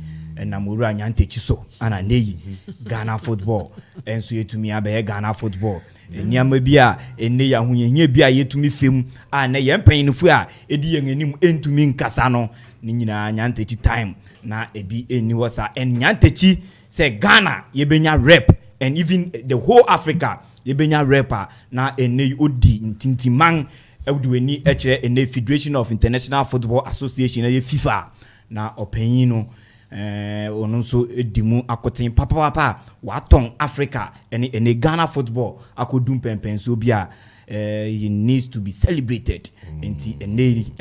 A: na muru Nyantechi so ana neyi Ghana football enso yetumi abe Ghana football eniama bia enne ya hunyehia bia yetumi fem a na ye mpanyinfo a edi yen anim entumi nkasa no ni nyina Nyantechi time na ebi eni wosa en Nyantechi say Ghana yebenya rep and even the whole Africa yebenya rapper na enne odi ntintiman ewduweni ekire enne Federation of International Football Association na FIFA na opanyin no onunso edimu akotin papa waton Africa and Ghana football akodum pempenso bia he needs to be celebrated enti eneri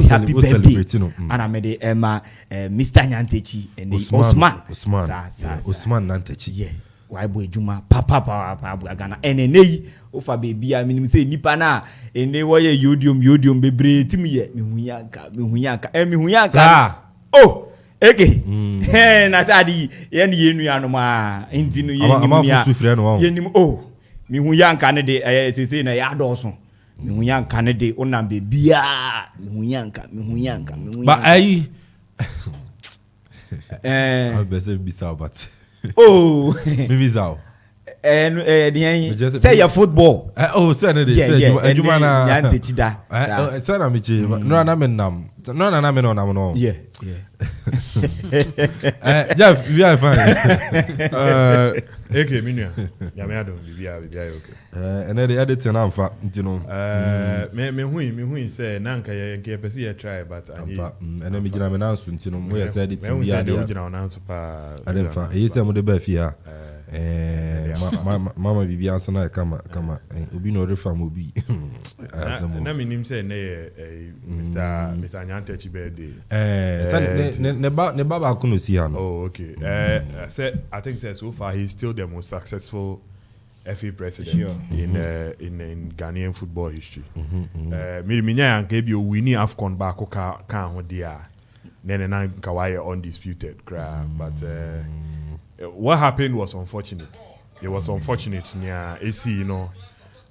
A: happy birthday ana mede Mr. Nyantechi and Osman Nyantechi why boy juma papa Ghana enenei ofa baby a minim say nipa na ene wo ye yodium bebre tim ye mihuyanka oh okay na sadi ye ni yenu anu ma enti no ye nim oh mihuyanka ne de sese na ya doso mihuyanka ne de onam be bia mihuyanka ba ai I better be so but
C: oh
A: maybe so
C: say your football
A: say no dey say adwuma na
C: Nyantechi da
A: say na me chi no na me nam no
C: yeah
A: Jeff we are fine
I: okay minua ya me adon bibia okay
A: and the editing am fa you know
I: me hui say na nka ye pese ye try but
A: and me gina me na so you know we say editing
I: bia dey gina na so pa
A: adem fa e say mo de ba fia mama bibi anso na kama obi no refa mo bi
I: na minim say na Mr. Nyantechi birthday
A: ne baba kuno si ha no
I: oh okay I think so far he's still the most successful FA president in Ghanaian football history me nya anka bi o wini AFCON ba ko ka ho dia na nka undisputed but what happened was unfortunate. It was unfortunate near AC,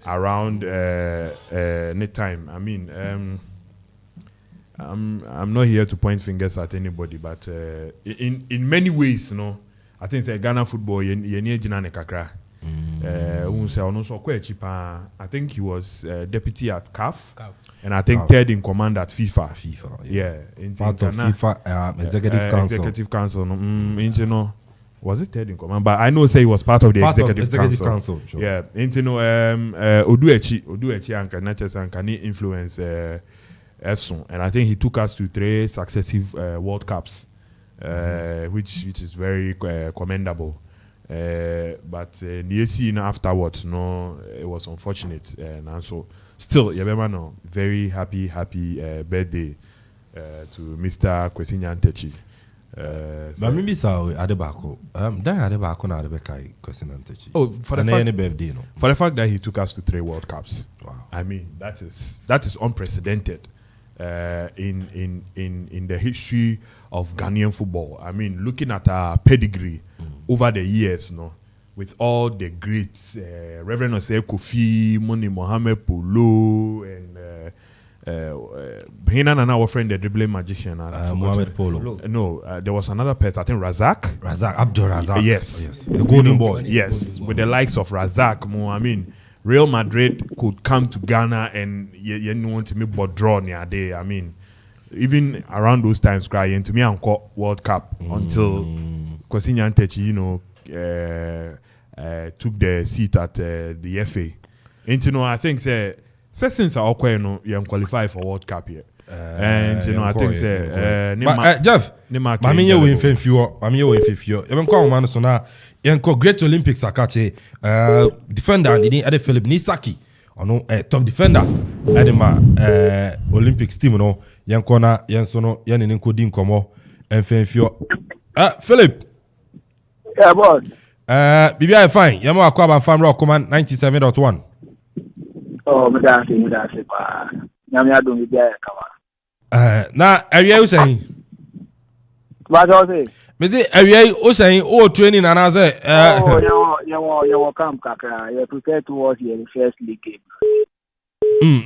I: around any time. I mean, I'm not here to point fingers at anybody, but in many ways, I think say Ghana football ye nie gina ne kakra. I think he was deputy at CAF. And I think third in command at FIFA. Yeah.
A: Part of FIFA executive council.
I: Executive council. Was it third in command? But I know say he was part of the executive council.
A: Sure.
I: Yeah. Oduechi anka natures anka ni influence Esson. And I think he took us to 3 successive World Cups, which is very commendable. But the afterwards, it was unfortunate, and so still, very happy birthday to Mr. Kwesi Nyantechi.
A: But maybe so Adebako. Adebako na Adebekai Kwesi Nyantechi.
I: Oh, for the fact that he took us to 3 World Cups.
A: Wow.
I: I mean, that is unprecedented in the history of Ghanaian football. I mean, looking at our pedigree over the years, with all the greats, Reverend Osei Kofi, Moni Mohamed Polo, and Hina and our friend, the dribbling magician,
A: Mohamed Polo.
I: No, there was another person, I think Razak.
A: Abdul Razak.
I: Yes.
A: The golden boy.
I: Yes, with the likes of Razak. I mean, Real Madrid could come to Ghana and you want to make but draw near day. I mean, even around those times, crying to me, I'm called World Cup until Kwesi Nyantechi, took the seat at the FA. And I think since I you qualify for World Cup here. And I think
A: Jeff, I'm here with you. Even call man so now. Great Olympics akache defender ni ade Philip Nisaki ono top defender ade ma Olympics team no yenko na yenso no yene ni nkodi nkomo enfenfio Philip.
J: Yeah, boss.
A: Bibia fine. Yamo akwaba family Okoman 97.1.
J: Oh, me dance pa. Nyame adom bibia kama.
A: Na awia usain.
J: What do you say?
A: Me say awia usain o training and I say
J: you camp kaka. You prepare towards your first league game.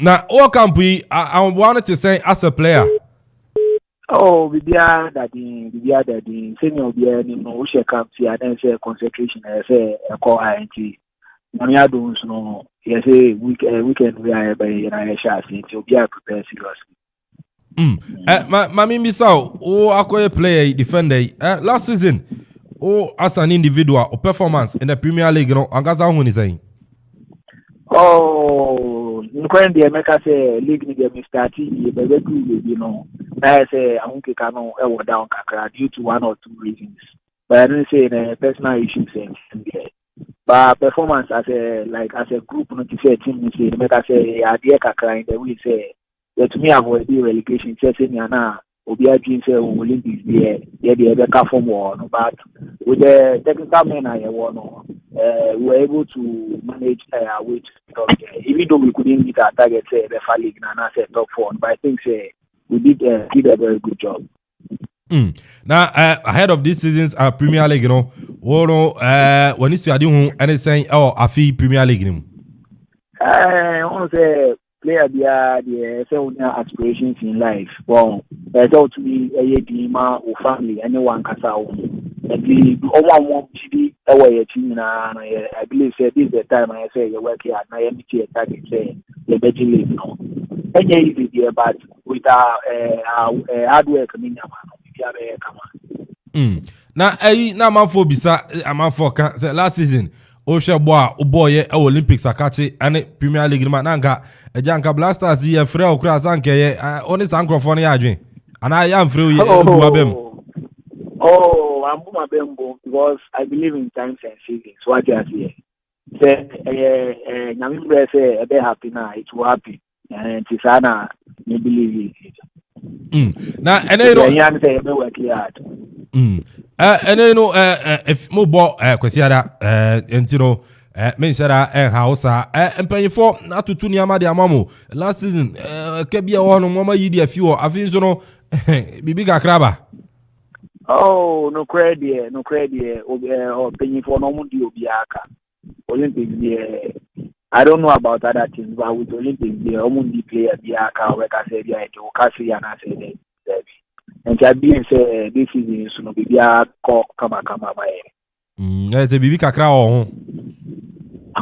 A: Na o camp I wanted to say as a player.
J: Oh, bibia that in senior bia ni no share camp here then say concentration say call INT. Nyame adom no you say weekend we are by na share say to be prepare seriously.
A: Mami Misao, akoye player defender. Last season, as an individual, or performance in the Premier League, angasa huni saying.
J: Oh, when the America say league ni game start, I say I won't kano ever down kakra due to 1 or 2 reasons. But I didn't say personal issues but performance as a group, not to say team, say America say idea kakra in the way say. To me, avoid the relegation. Saying na Obia Jean say Olympics there the form one, but with the technical men I won, we were able to manage weight. Even though we couldn't meet our target, say the league and I said top 4, but I think we did a very good job.
A: Now ahead of this season's Premier League, when you see anything afi Premier League,
J: I want to say. Player the aspirations in life. Well, there's all to be a team or family, anyone can say. And the one to be away team, I believe this is the time I say you work here at my MT target say the better league no. And easy there, but with hard work, I mean,
A: na man for bisa man for last season. Osha boy Olympics akachi ane Premier League mananga ejanka Blasters ye free okra sanke ye oni sankrofo ne adwen ana ya mfree ye ebu abem.
J: Oh, I'm bembo because I believe in times and seasons. What you say nyame say be happy now, it will happy and tisana me believe it.
A: Na ene no
J: yan say be work hard.
A: Ene no if mo bo kwesiada entino menshara hausa empanyfo atutu ni amade amamo last season kebia wono mama yidi afiwo afin so no bibi kakraba.
J: Oh, no credit or paying for no mundi obiaka. Olympics I don't know about other teams, but with Olympics, they almost the player be a car work. I said, yeah, you can't see and I said, and I being say this season, so no be a call come by.
A: There's a baby kakra on.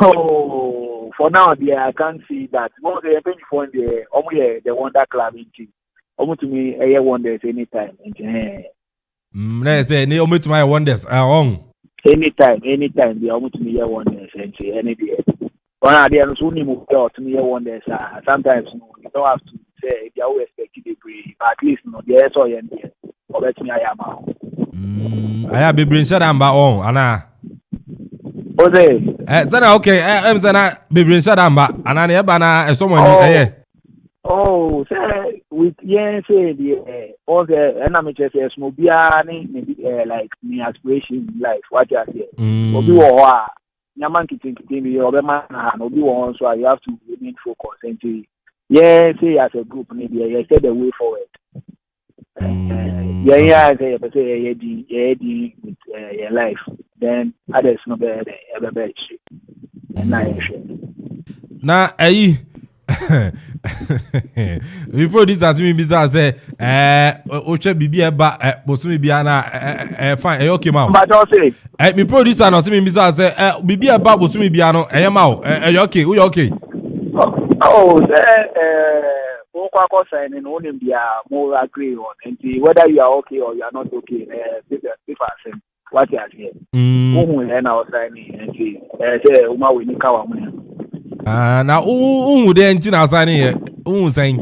J: Oh, for now, yeah, I can't see that. Most of the before the Wonder Club in team. Almost to me, I wonders anytime.
A: Let's say they almost my wonders on.
J: Anytime, they almost to me wonders and say any day. One idea is only move out to me wonders. Sometimes you don't have to say they always expect to be, but at least no, the SO and or let me I am out.
A: I have been bring shut down on, Anna.
J: Zana
A: okay, I'm Zana bring shut down back, and I have someone here.
J: Oh, say with say the all the enemies say small maybe like me aspiration in life. What you say? Obi wa nyaman kitin me obe man obi wa so you have to remain focused and say as a group maybe you say the way forward. Say with your life. Then others no better
A: na before this as me business say oche bibi eba bosumi bia na fine okay ma
J: but don't say
A: me producer no say me business say bibi eba bosumi bia no ma okay we okay
J: Kwako sign and only be more agree on and whether you are okay or you are not okay different what you are here who and our signing and say uma we nika wa
A: na de nti na signing here saying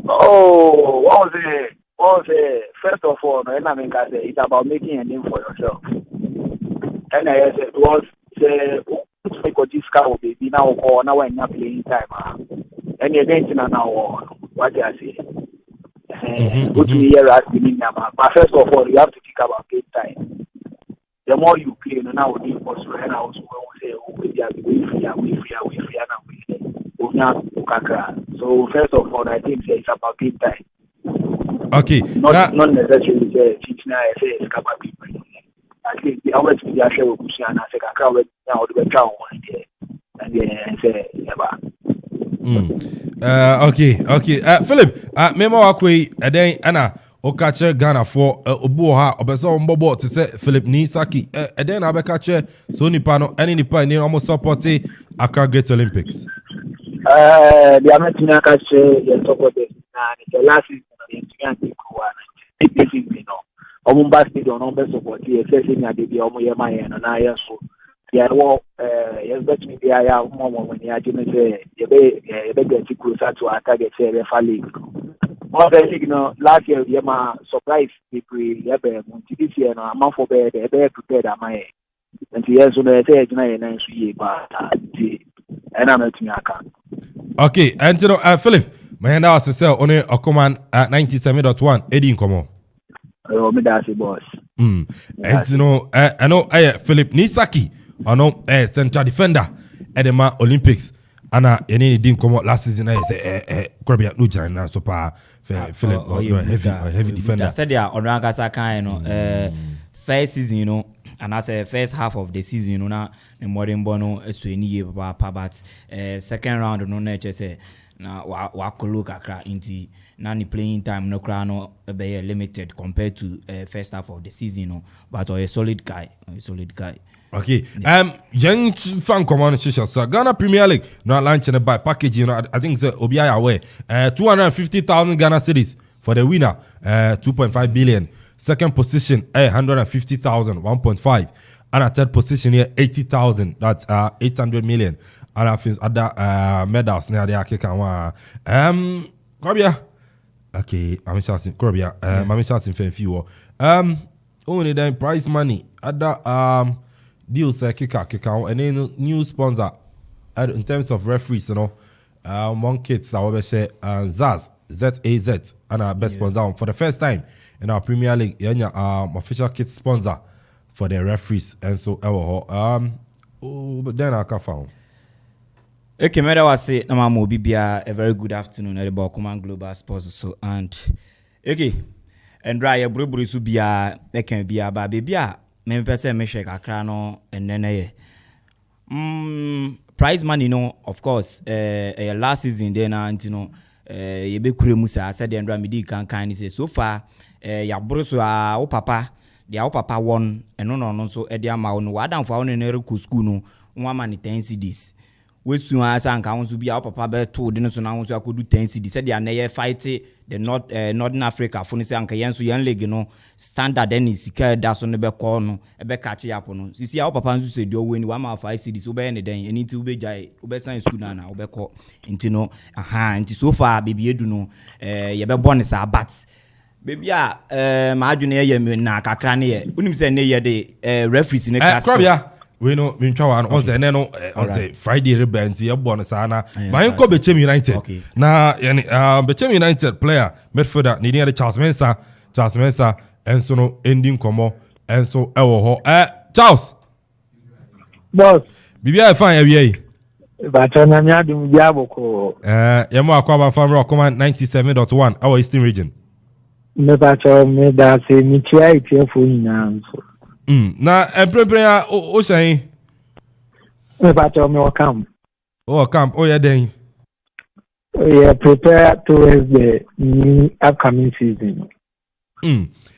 J: what was it first of all no na make say it's about making a name for yourself and I said it was say because this car will be now or now when you playing time and you're dancing now what you say go to the year as but first of all you have to think about game time. The more you play, now we also and also say we so first of all I think it's about game time.
A: Okay.
J: Not necessarily say teaching I say it's about people. At least the always be share with and I say I now the better one there and then say
A: okay. Philip, memo akwe eden ana okache Ghana for obu ha obeso mbobo to say Philip Nisaki eden abekache so nipa no any nipa ni almost support Accra Great Olympics.
J: The American akache the support na the last season the Indian this season no omumba stadium no be support the session ya dey omoyema yen na ya so yeah, well, yes, but me I have more when you say you get closer to our target refa league. All the league, last year we surprise people. This year, no, I'm for bed. They prepared am I. And yes, so they say it's not a nice year, but and I'm not me account.
A: Okay, and Philip, my hand was to sell only Okoman at 97.1. Eddie Nkomo.
J: Oh, me that's the boss.
A: And I know Philip Nisaki. Ano central defender at the Olympics and any didn't come out last season. I say Kwame no China so pa Philip heavy defender.
C: I said they are on Rangasaka, first season, and I say first half of the season, now the modern bono so any but second round no nature say na wa look Accra into nani playing time no crano be limited compared to first half of the season, but a solid guy.
A: Okay. Young fan command so Ghana Premier League not launching by package, I think it's Obiaya away. 250,000 Ghana cedis for the winner, 2.5 billion. Second position, 150,000, 1.5. And at third position here, 80,000, that's 800 million. And I think other medals near the Akeka. Korobia. Okay, I'm shouting Korobia. I'm shouting for a few. Only then prize money. Other deals kick and then new sponsor in terms of referees, one kids I always say ZAZ and our best sponsor for the first time in our Premier League, official kit sponsor for the referees and so but then I can't found.
C: Okay, Meda was say Namamu Bibia a very good afternoon at the Okoman Global Sports so and okay and dry a brubri subia they can be a baby. Me person me shake Accra no and then prize money no of course last season then you know you be kure musa said the Andra Midi can say so far ya broso o papa dia o papa won eno no so e dia ma no wadan fa won no reku school no one man 10 cedis we su asa nka won so bia o papa be to de no so na won so akodu 10 cedis said dia na ye fight the northern Africa for no say anka yen so yen league no standard any sika da so no be call no e be catch up no sisi a o papa so say dio we ni 1 5 cedis o be ne den eni ti o be jai o be science school na o be call nti no nti so far baby edu no ye be born sa bat baby ma adwene ye na kakra ne ye unim say ne ye de referees ne cast
A: we know Minchawa on the Neno on the Friday rebels, your bonus Anna. My uncle Bechem United. Now, Bechem United player, midfielder, needing the Charles Mensah, and so no ending como, and so Charles.
J: Boss.
A: Bibia fine every
J: but I'm not doing Yaboko.
A: Yamo Kwame from Okoman 97.1, our Eastern region.
J: Never told me that say me try to now.
A: Na prepare o say
J: me ba to me o camp
A: yeah then
J: prepare towards the new upcoming season.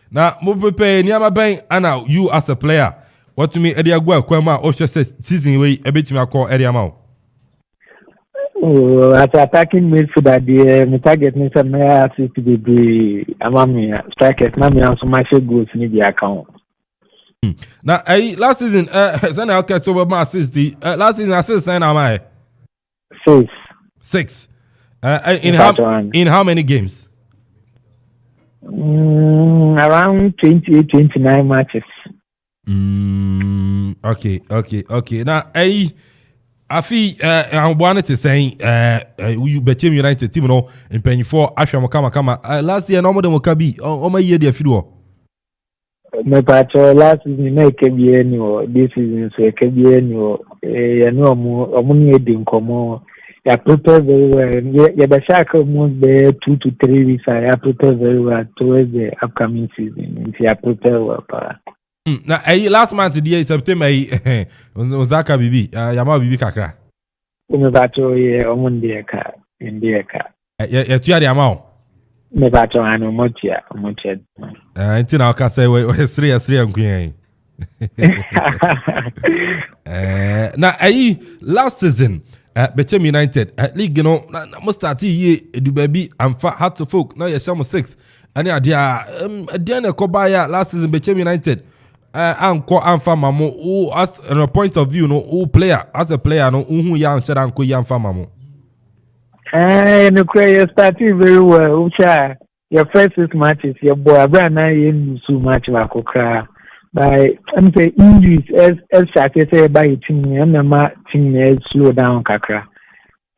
A: Na mo prepare niama ben ana you as a player what to me e dey agwa kwama o hwe season we e betimi akọ area ma
J: as attacking midfielder the me target me say me assist to be amami strikers na me also my goals ni the account.
A: Now, last season, okay, so we must assist the last season assist am I 6. In how many games?
J: Around 28, 29 matches.
A: Okay. Now, I feel I wanted to say you Bechem United team no in penny for Ashram kama last year no more than Wakabi on my year there fido.
J: My patch last season make be any this season so can be any you know mo din komo ya prepare very well ya the shackle must be 2 to 3 weeks I prepare very well towards the upcoming season if you prepare well pa
A: na last month the September Ozaka bibi yama bibi kakra
J: my patch omunde ka inde ka
A: ya tua de ama
J: me patch anu motia
A: until I can say we 3 nkwen na last season Bechem United league you know must start here do baby am hard to folk now you sham 6 and dia na kobaya last season Bechem United anko amfa mamo as a point of view no player as a player no hu ya nchera anko ya amfa mamo
J: no cray starting very well ucha your first 6 matches your boy abana yin so much makokra by I'm say injuries as Shake say by team and ma team slow down kakra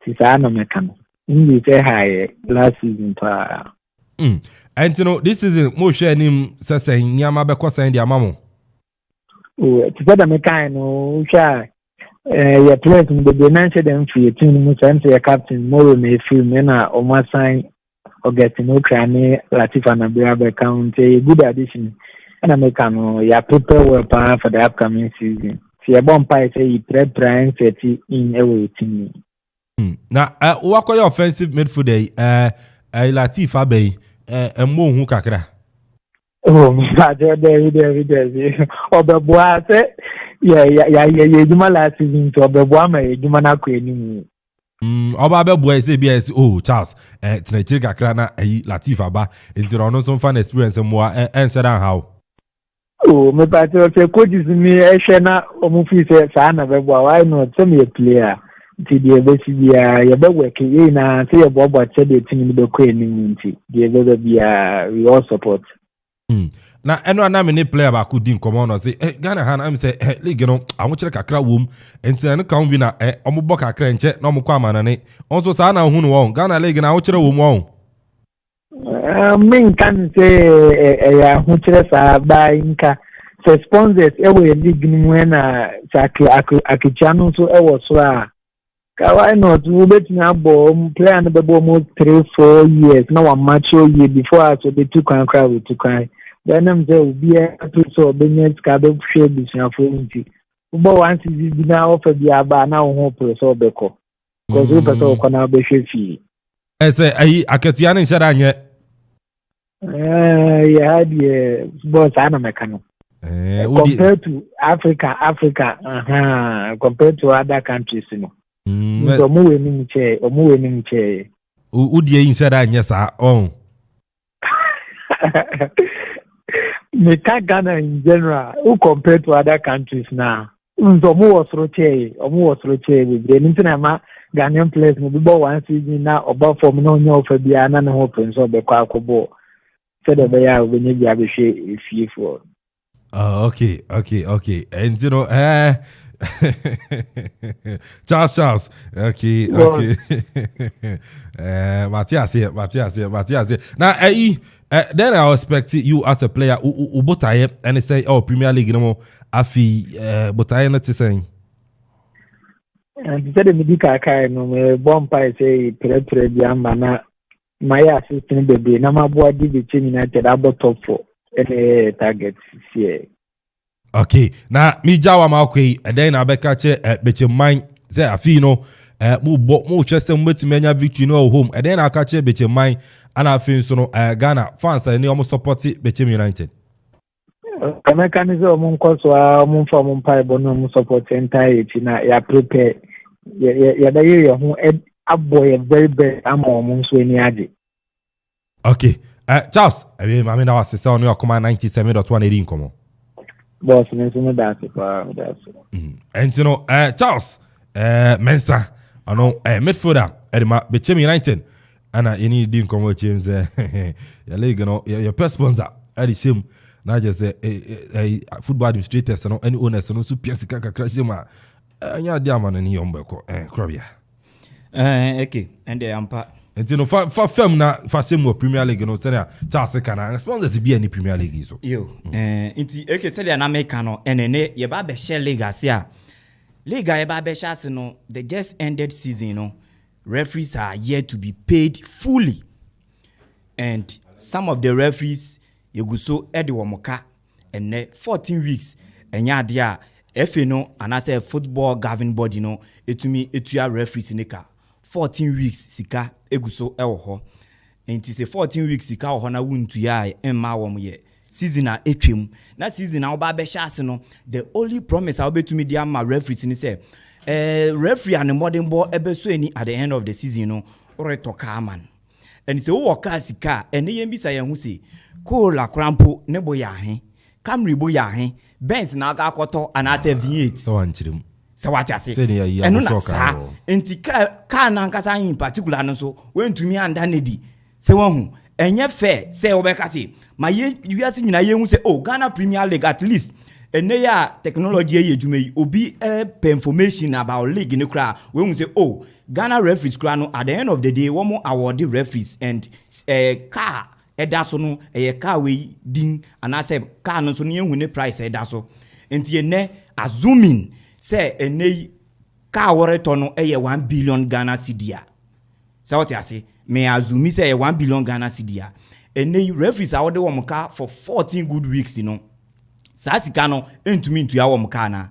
J: sisa no mekano injuries high last season pa
A: and you know this season mo share nim say nyama be ko say dia mamo
J: to say the mekan no sha your players in the financial them for your team mo say your captain Moro me film na o ma sign o get no crane Latifa na bia be count a good addition. And I make ya prepare well for the upcoming season. See a bomb pie say you prepare and set in every team.
A: Now, what your offensive midfielder Latifa Bay and more who kakra.
J: Oh, David. Oh, the boy said, yeah, you my last season to the woman, you man queen.
A: Oba boy say BS Charles Trinity kakra na Latifa ba into no some fun experience more and share how.
J: Oh, me patro say coaches me na omufi say sa na be boy why not tell me a player ti dey be si bia ye be work ye na say ye bobo che dey tin me be ko enim nti dey be bia we all support.
A: Na eno na me ne player ba ku din komo no say Ghana han am say league no awon kakra wom enti na kan bi na omubo kakra nche na omukwa amanane onso sa na hu no won Ghana league na awon wom won
J: min kan say ya hu kire sa ba inka se sponsors we league ni na akichanu so e so a ka why not we bet na bo player na be bo mo 3-4 years na one match year before us we took an crowd to cry then am say we be so benyet ka be share this na for nti But once you now offer the aba now hope so beko. Because we person ko na be hwe
A: say ayi akatua ne nhyada anye.
J: Yeah, the boss ana mekano. Compared to Africa, compared to other countries, you know. Omu weni che.
A: Udie nhyada anye sa on.
J: Me Ghana in general, who compared to other countries now. Omu was roche, we didn't ma Ghanaian players no be one season now about from no for Biana no hope so be kwa kobo. Said the bear we need to be if you for.
A: Oh, okay. And you know, Charles. Okay. Matthias here. Now, then I expect you as a player who botaye and they say, oh, Premier League, no more. Afi, botaye not saying.
J: And said the medical car no me bompa say pre diamba na my assistant baby na maboa di the team United about top 4 any targets here.
A: Okay, now me jawa ma okay, and then I be catch beche mine say afi no mo chese menya victory no home, and then I catch beche mine and I feel so no Ghana fans any almost support beche United.
J: Mechanism mon cause mon for mon pai bono mon support entire na ya prepare ya da ye ho aboy very bad am mon so ni ade.
A: Okay. Charles, I mean na was say on your Okoman 97.1 komo.
J: Boss me so that's
A: And you know Charles Mensa ano midfielder edema Bechem United ana any din komo James ya league no your first sponsor adi shame na just football administrators no any owners no so piasi kakra shema anya dia man ni yombeko krobia
C: okay and the ampa
A: and you know for fam na for shame Premier League no say Charles kana sponsors be any Premier League so
C: yo inti okay say na make no enene ye ba be share league asia league ye ba be share no the just ended season no referees are yet to be paid fully and some of the referees you go so edi womoka and 14 weeks enya dia FA no and I say football governing body no etumi etua referees nika 14 weeks sika eguso ewo ho enti say 14 weeks sika ho na wuntu ya emma wom ye season a etwem na season a oba be chance no the only promise I obetumi dia ma referees ni say referee and modern ball ebeso any at the end of the season no ore to man and say wo ka sika ene yem bisa ye hu say Kola Krampo nebo ya he Camry bo ya he Benz na aka akoto anase V8
A: so anchirim
C: so what you say enu na sa enti ka na nkasa in particular no so wentumi anda nedi se won hu enye fair se obeka say ma ye wiase nyina ye hu say oh Ghana Premier League at least ene ya technology ye dwuma obi information about league ne kra we hu say oh Ghana referees kra no at the end of the day one more award referees and car edaso no car we din anase car no so ne hu ne price edaso enti ene assuming say ene car woreto no 1 billion Ghana cedi so what you say me assume say 1 billion Ghana cedi ene referees award wo car for 14 good weeks you know sa sika no entumi ntu ya wo car na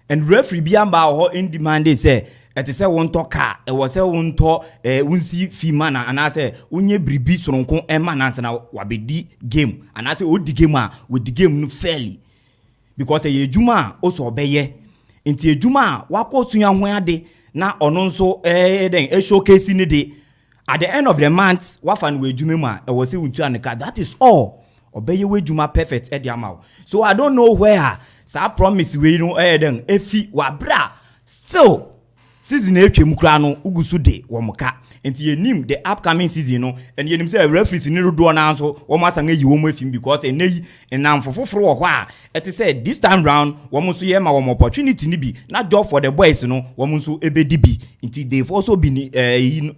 C: and referee bi amba ho in demand say et say won to car e wo say won to unsi fi mana anase unye bribi soronko ema nanse na wabedi game anase odi game a with the game no fairly because ye juma o so obeye nti ejuma wakotu ya ho ade na ono nso den showcase ni de at the end of the month wafan we ejuma ma e wo say untu aneka that is all obeye we juma perfect e dia ma so I don't know where sa promise we no den efi wabra still season etwem kura no ugusu de womuka enti yenim the upcoming season no and yenim say referees ni rodo na so wo masanga yi wo mafim because eneyi enam fofoforo wo ho a et say this time round wo so ye ma wo opportunity ni bi na job for the boys no wo so ebedi bi enti they've also been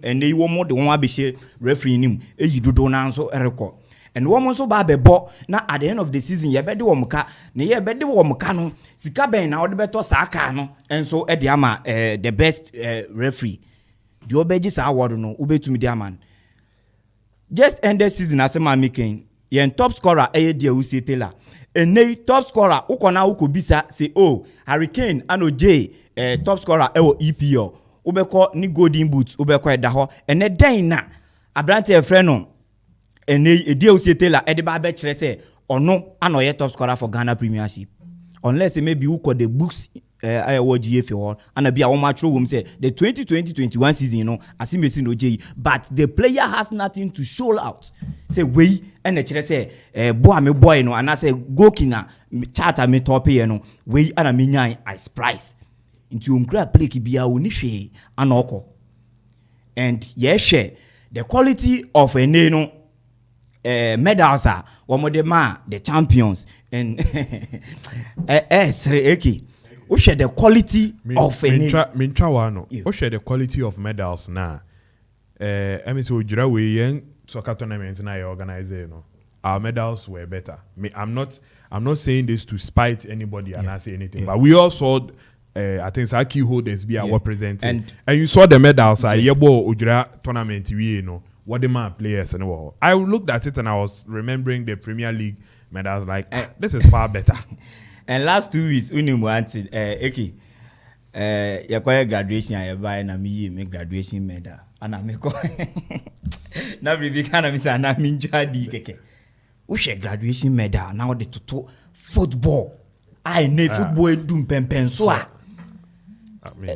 C: eneyi wo mo de wo abehye referee nim eyi dodo na so ereko and woman so ba bebo na at the end of the season ye bede womuka na ye bede womuka no sika ben na odebeto sa aka no enso e de ama the best referee the obeji sa award no ubetumi de ama just end the season as ma making ye top scorer e de Usi Taylor
K: ene top scorer ukona ukobisa say oh Hurricane ano J top scorer ewo EPL ubeko ni golden boot ubeko eda ho ene den na abrante e frɛ no ene edi osiete la ede ba be kire say ono ano ye top scorer for Ghana Premiership unless maybe who the books GFA hall and be a woman throw home say the 2020-21 season, you know, as he no J, but the player has nothing to show out. Say we and the chile say boy me boy no and I say go kina charter me top you know we and a minya ice price into unkra play ki bia unishe anoko and yes share the quality of a neno medals are one of the champions and we share the quality of a
I: we share the quality of medals now. I mean, so we young soccer tournaments now organize, you know, our medals were better. I'm not saying this to spite anybody and not say anything, but we all saw. I think our key holders be our presenting, and you saw the medals. Yebo Ujira tournament, you know what the man players and all. I looked at it and I was remembering the Premier League medals. Like this is far better.
K: And last 2 weeks, we wanted Eki. You call graduation, I buy na me graduation medal, and I make now we can miss an aminjadi keke. We share graduation medal now the toto football. I know football do pen so.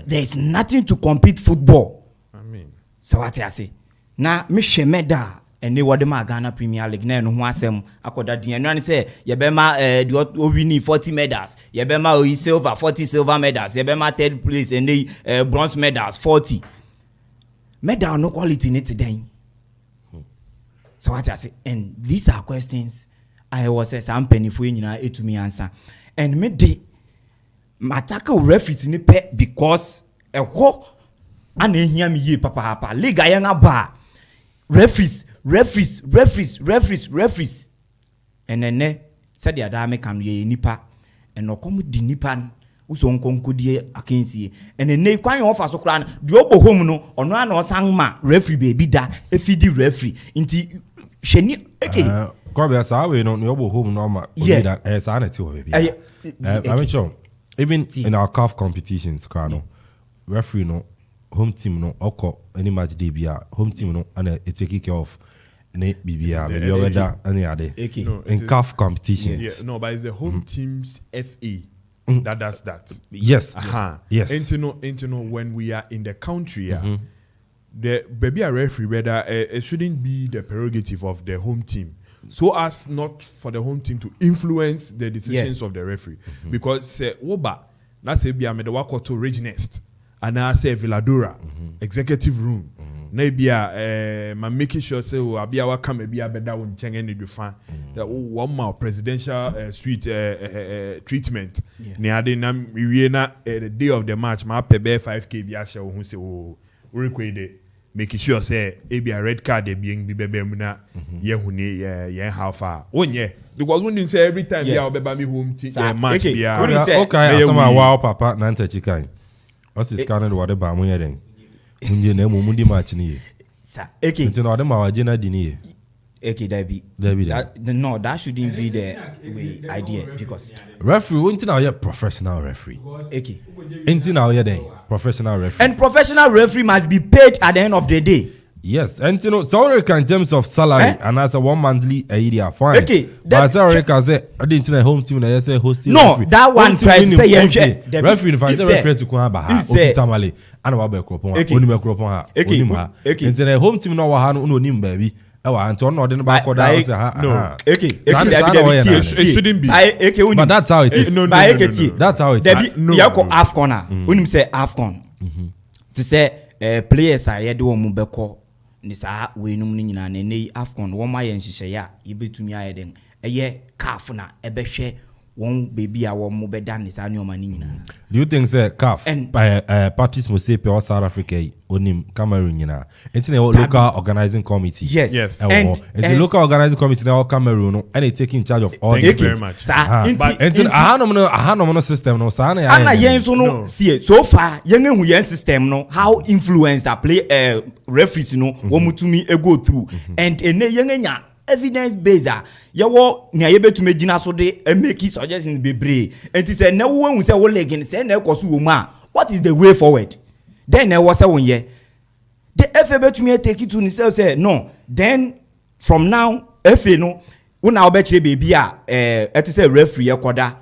K: There is nothing to compete football.
I: I mean,
K: so what I say now, me share medal. And they were the Ghana Premier League. Na no asem akoda din enu an say yebema the winning 40 medals. Yebema o silver 40 silver medals. Yebema third place and they bronze medals 40. Medal no quality need today. So what I say, and these are questions I was say some penny for you know to me answer. And me dey mataka referee ni pe because a ho an ehia me ye papa league ayanga ba referees and then said the other come ye nipa and no come di nipa uso nkonko die akensie and then kwan offer so kra the obo home no ono an osan ma referee baby da efidi referee nti hwani eke
A: Kwame asa we no obo home no ma that esa na ti wo baby I mean sure even in our CAF competitions kra no referee no home team no oko any match day bia home team no and it take care of ne bibia maybe weather any other in CAF competitions.
I: Yeah, no, but it's the home team's FA that does that.
A: Yes. Yes.
I: And to know when we are in the country, the baby a referee whether it shouldn't be the prerogative of the home team. So as not for the home team to influence the decisions of the referee. Because Woba, that's a be a medawako to Rage Nest. And I say Villadora, executive room. Maybe making sure say abi awa come be a better one change any do fan. That one more presidential suite treatment. Ni ade na we na the day of the match ma pebe 5k bi a share who say oh we require making sure say e be a red card e being bi bebe mu na ye hu ni ye how far. Onye because when you say every time ya obeba me home team match bia.
A: Okay, some wow papa na nta chikan. What's this kind of water ba mu yeden? Munje na mu di match ni.
K: Sir, okay.
A: Nti na ode ma waje na di ni.
K: Okay, no, that shouldn't be the idea because
A: referee won't now you're professional referee.
K: Okay.
A: Ain't now you're then professional referee.
K: And professional referee must be paid at the end of the day.
A: Yes, and you know, so in terms of salary and as a 1 monthly a year, fine.
K: Okay,
A: but sorry, I say I didn't say home team. I say hosting.
K: No,
A: referee.
K: that one price say
A: referee. If I say referee to Kuamba, Okitamale, and what about Kropon? Only about Kropon. Okay, and the home team no one no nim baby. Oh, Anton or then back or down.
K: No, okay,
I: it shouldn't be.
A: But that's how it is. That's how it is.
K: Yako Afcon. When you say Afcon, to say players are here do mubeko. Nisa we no ni nyina ne Afcon wo ma ye nhihye ya ye betumi aye den eye CAF na ebehwe won baby a wo mo beda nisa ne o ma ni nyina.
A: Do you think say CAF parties must say pure South Africa onim Cameroon nyina it's a local organizing committee?
K: Yes.
A: And it's a local organizing committee now Cameroon and they taking charge of all.
I: Thank you very much.
A: But it's a system no sa na
K: ana yen so no see so far yen ehu yen system no how influence that play referees no wo mutumi go through and ene yen enya evidence based yawo nya yebetumi gina so de make suggestions bebre enti say na wo hu say wo legin say na ekoso wo mu a what is the way forward then na wo say won ye the FA betumi take it to himself say no then from now FA no una obekire baby a say referee ekoda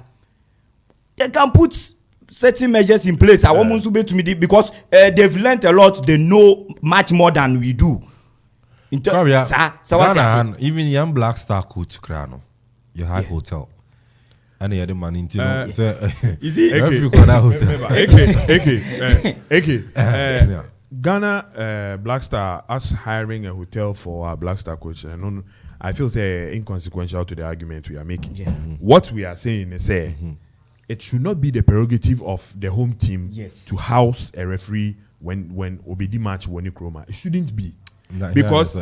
K: they can put certain measures in place I want nso betumi because they've learned a lot, they know much more than we do.
A: Even young Black Star coach Krano, your high hotel. And the other man in
I: is it Ghana Black Star us hiring a hotel for our Black Star coach, and I feel say inconsequential to the argument we are making. What we are saying is it should not be the prerogative of the home team to house a referee when Obedi match when you chroma. It shouldn't be. Because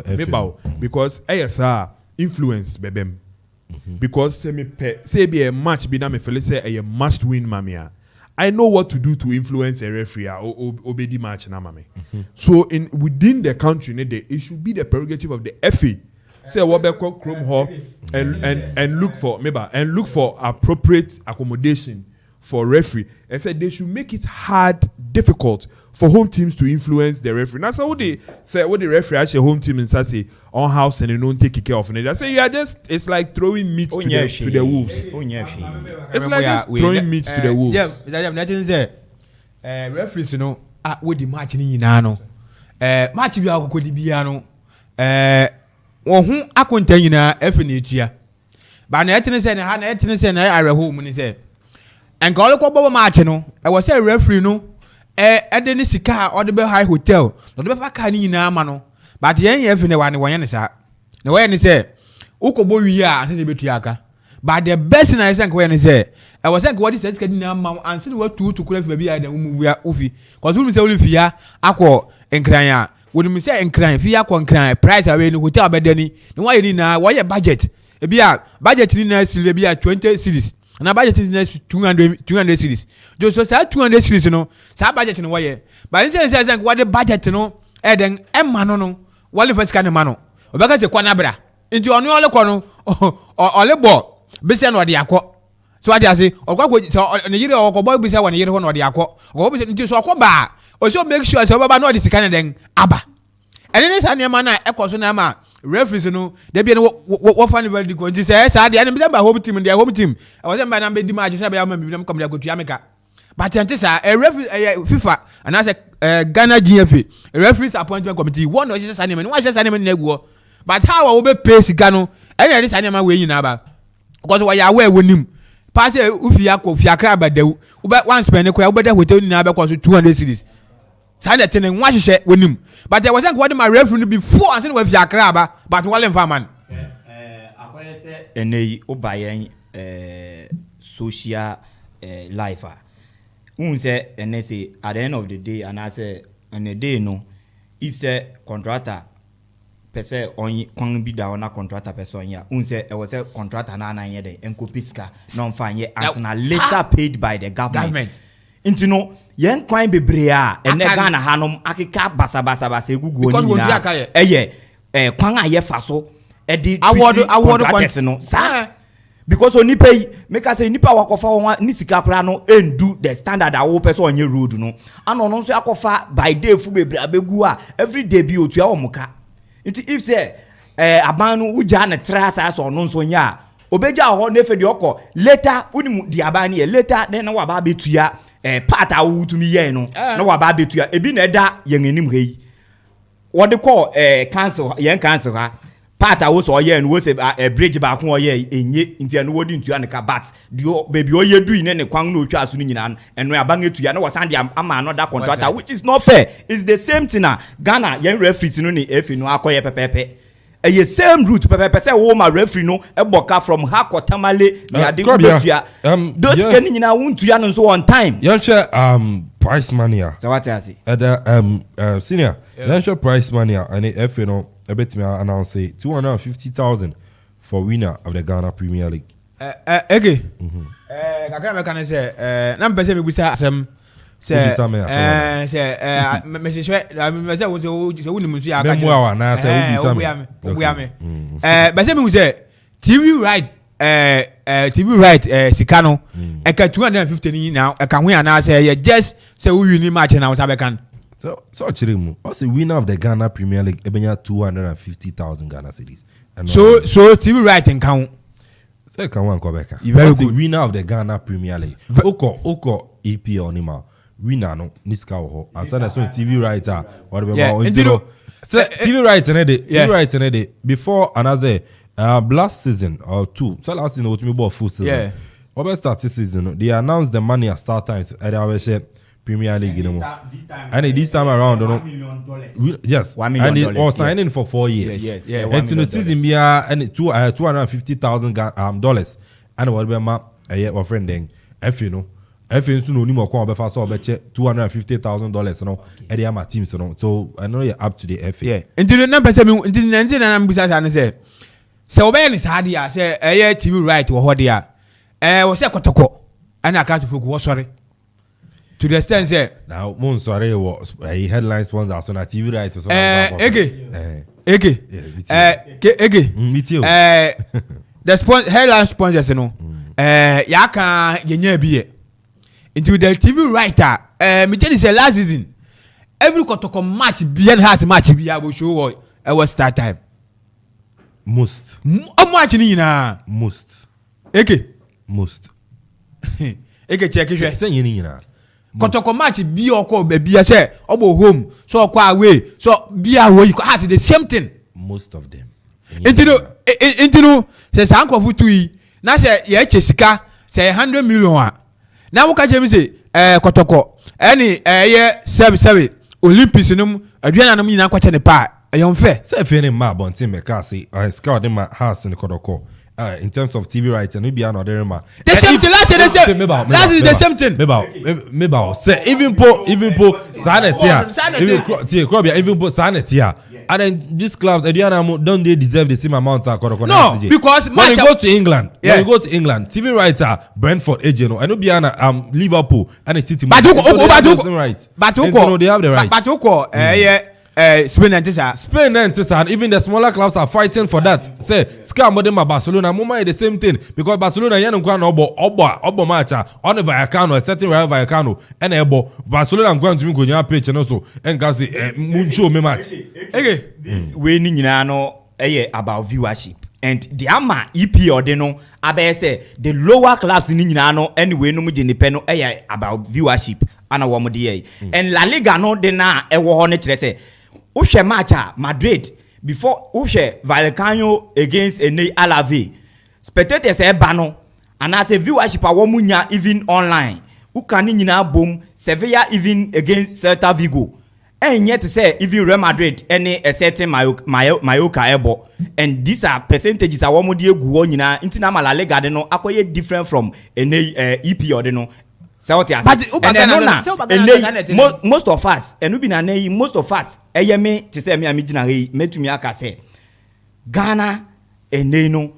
I: influence bebem. Because say be a match be na me feel say a must win mamia. I know what to do to influence a referee Obedi match na mame. So within the country it should be the prerogative of the FA. Say what be called Chrome Hall and look for appropriate accommodation for referee. And said they should make it difficult for home teams to influence the referee. Now, so what they say, what the referee actually home team in say on house and they don't take care of it. I say it's like throwing meat to the wolves. It's like just throwing meat to the wolves.
L: Yeah, referees, you know, with the match in Yinano, match we are going to be who akonta nyina FNHia ba na etene se ne ha na etene se na are home ni se enka ole ko bobo match no e wo se referee no de ni sika o de be high hotel no de be fa ka ni nyina ma no but yen ye FNE wa ne won ye ne sa ne wo ye ne se ukobo wi a ase ne betu aka but the best na se enka wo ye ne se e wo se enka wo di se sika ni na ma anse ne wo tu kura fi bi a da mu wi ofi cause we say we ya akọ enkran ya when we say enkran fi akọ enkran price away no hotel abedani no why ni na why budget e bia budget ni na sile bia 20 series na budget ni na 200 series jo so say 200 series no say budget no why but say what the budget no e den e ma no wale first kan ma no obeka se kwa na bra nti onu ole ko no ole bo be se no de akọ so what dey say okwa so ne yire okọ be se won yire ho no de akọ okọ be se nti so okọ ba o so make sure say baba no de sika den aba ene ne sa ne ma na ekoso na ma referees no de bi ne wo fa ne valid ko nti say sa de ene be home team de home team e was say na be di match say be ma bi na come de go tu ameka but ante sa FIFA and I say Ghana GFA referees appointment committee one no say sa ne one say sa ne na egu but how we be pay sika no ene de sa ne ma we nyina ba because we ya we wonim pass ufi akọ fi akra ba de one spend ko we be hotel nyina be cost 200 series Sada tene nwa hihye wonim but there wasn't what my referee before and say we fi akra ba but wale mfa man
K: akoye se enei obayen social life say ene say at the end of the day and I say on a day no if say contractor per se on kwan bi da ona contractor person ya say e was a contractor na na ye de enkopiska non fan ye as na later paid by the government. Into no yen kwan bebre a ene Ghana hanom akeka basa egugu oni na kwan aye fa so e di award no sa because oni pay make us say nipa wakofa won ni sika kra no endu the standard awo person onye road no ano no so akofa by day fu bebre abegu a every day bi otua omuka nti if say abanu uja na trasa so no so nya obeja ho na efe di okọ later uni di abani later then na wa ba betua part awu to me ye no na wa ba betua ebi na eda yen anim hei wo de call cancel yen cancel ha part awu so ye no wo se bridge ba ko ye enye ntia no wodi ntua ne ka bat dio baby o ye du ine ne kwan no otwa so ni nyina eno aban etua na wo sand ama another contractor which is not fair. It's the same thing na Ghana yen referees no ni efi no akoye pepepe a same route pepe say wo ma referee no eboka from Hakotamale na de betua those can nyina wontua no so on time
A: price mania
K: so what I say
A: senior national price mania and if you know a bit me announce 250,000 for winner of the Ghana Premier League
L: kakra me kan say na mpese me busa asem say
A: Say
L: me say me say we nim so ya ka.
A: Memoir na say
L: we am. But say me say TV right TV right sika no e ka 250 ni now e ka ho ya na say just say we win match na we say can.
A: So Chirimu, what's the winner of the Ghana Premier League? Ebenya 250,000 Ghana cedis.
L: So TV right in count.
A: Say can one Quebec.
L: Very good.
A: The winner of the Ghana Premier League. Oko EPL nima. Winner no niska ho. And so that's TV writer. What about TV writer TV writer before another last season or two. So last season what me about full season.
L: Yeah.
A: What start this season? They announced the money at start times. I always say Premier League, you know, and this time around, $1 million. Yes, $1 million. And it was signing for 4 years.
K: Yes.
A: And in the season, we are and $250,000 and what we are my friend then, if you know, if you know, no more before so bet $250,000, you know, and they are my teams, you know. So I know you're up to the FA.
L: Yeah. Until the number 7, until the 19 and besides, and say, so when it's hard, I say, TV right or what they are, was a kotoko, and I can't focus. Sorry. To the extent say
A: now mon sorry was a headline sponsor so na TV right so me too
L: the headline sponsors no ya kan yenya bi into the TV writer me tell you say last season every kotoko match bien has match bi abo show it was start time
A: most
L: match ni na
A: most
L: check it
A: say ni na
L: kotoko match bi oko baby say obo home so okwa away so bi away has the same thing
A: most of them
L: intino say sanko futu yi na say ye chesika say 100 million a na wo ka je mi say kotoko any ye 7 Olympics num aduana num nyina kwache ne pa ayom fe
A: say fe ne ma bontin me ka say scout dem house in kotoko in terms of TV rights and we be another man.
L: The same thing. Last is the same thing.
A: Maybe say even po sanity even po sanity and then these clubs don't they deserve the same amount of
L: no because
A: when you go to England TV writer Brentford agent and be Liverpool and a City
L: but
A: they have the right
L: but Spain and
A: even the smaller clubs are fighting for that. Say, scam with them at Barcelona, Muma is the same thing because Barcelona, you can obo match on the Vallecano, a certain Real Vallecano, and Ebo Barcelona. I'm going to go your pitch and also and Gazi Muncho me match.
K: We need know about viewership. And the ama EP or no, I say the lower clubs in Ninano anyway no mujinipeno about viewership and a woman and La Liga no dena e wo honet say Ushe matcha Madrid before Ushe Vallecano against Ene Alave. Spectators bano and as a viewership a womunya even online. Ukani nyina boom Sevilla even against Celta Vigo. And yet say even Real Madrid any a certain Mallorca ebo and these are percentages a womudi guo nyina intina La Liga de no akoye different from Ene EP or de no. Most of us, and we be most of us, me to say me amijina me to me aka say Ghana eneno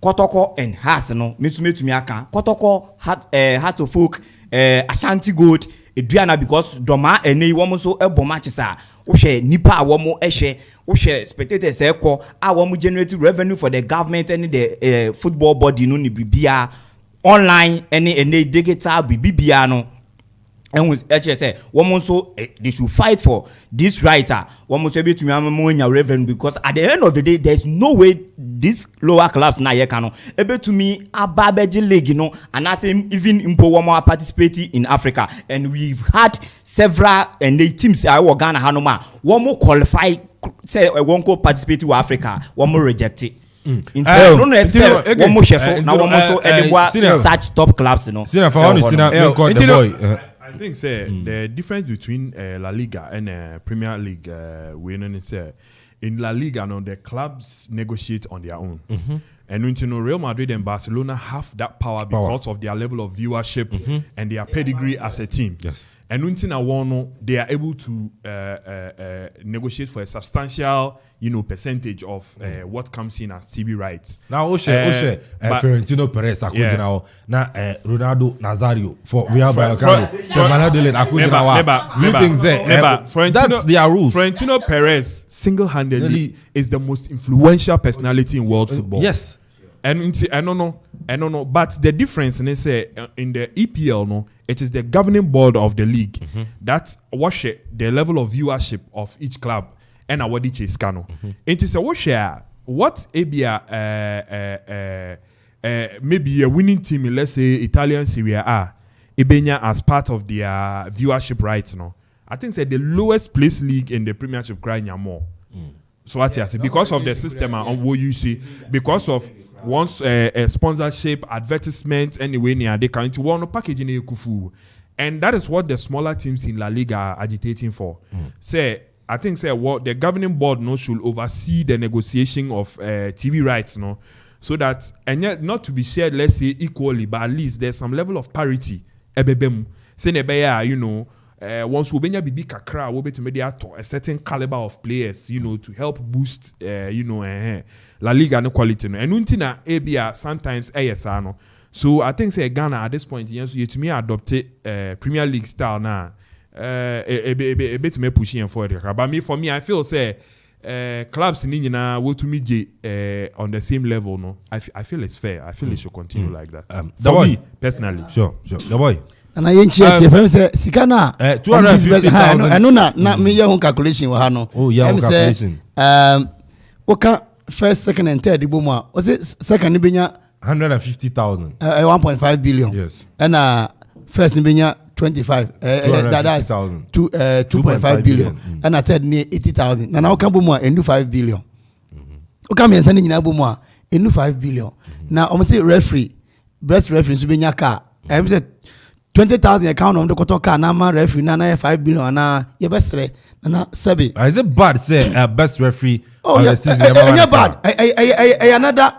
K: Kotoko and Hasano, me to me aka Kotoko Heart of Folk Ashanti Gold Eduana because Doma ene womo so ebomatisa uhwe nipa womo ehwe uhwe spectators eko a womo generate revenue for the government and the football body no ni bibia online any digital bibia no and we actually say woman so they should fight for this writer woman so be to me revenue because at the end of the day there's no way this lower clubs na here can ebe to me ababeji league you know and I say even impo woman participating in Africa and we've had several and the teams I work Ghana hanoma woman qualify say won't go participate to Africa woman reject it. Such top clubs, you know.
I: I think the difference between La Liga and Premier League, in La Liga, no, the clubs negotiate on their own. And you know, Real Madrid and Barcelona have that power because of their level of viewership and their pedigree as a team.
A: Yes.
I: And they are able to negotiate for a substantial, percentage of what comes in as TV rights.
A: Now, Florentino Perez, now Ronaldo Nazario for Real Vallecano. That's their rules.
I: Florentino Perez single-handedly is the most influential personality in world football.
A: Yes.
I: And I don't know. But the difference in the EPL, no, it is the governing board of the league that watch the level of viewership of each club and award each scano. It is a what maybe a winning team in, let's say, Italian Serie A, Ibenya as part of their viewership rights, no. I think the lowest place league in the Premiership crying more. So what you say because of the system and what you see, because of once a sponsorship, advertisement, anyway, they can want packaging kufu, and that is what the smaller teams in La Liga are agitating for. I think what the governing board should oversee the negotiation of TV rights, so that and yet not to be shared, let's say equally, but at least there's some level of parity. Once we be big kakra, we be to media a certain caliber of players, to help boost, La Liga no quality. And untina ABA sometimes ASR. So I think Ghana at this point, yes, you to me adopted Premier League style now. A bit me pushing for it. But for me, I feel clubs in India will to me on the same level. No, I feel it's fair. I feel it should continue like that. For me personally,
A: sure. The boy.
M: And I ain't checked if I'm say Sikana
A: 250,000.
M: I know not me your own calculation wa hano.
A: Oh yeah, calculation.
M: What first, second, and third Ibuma was it second Nibinya
A: 150,000.
M: 1.5 billion.
A: Yes.
M: And first Nibinya 25. That's 2.5 billion. And third near 80,000. And now come Buma and do 5 billion. Okay, and sending in Abuma and do 5 billion. Now I'm say breast reference to Binya car. I'm say 20,000 account on the Kotoka, Nama referee, Nana 5 billion, na your best Nana Sebi.
A: Is it bad say best referee?
M: Oh, yeah, bad. Another,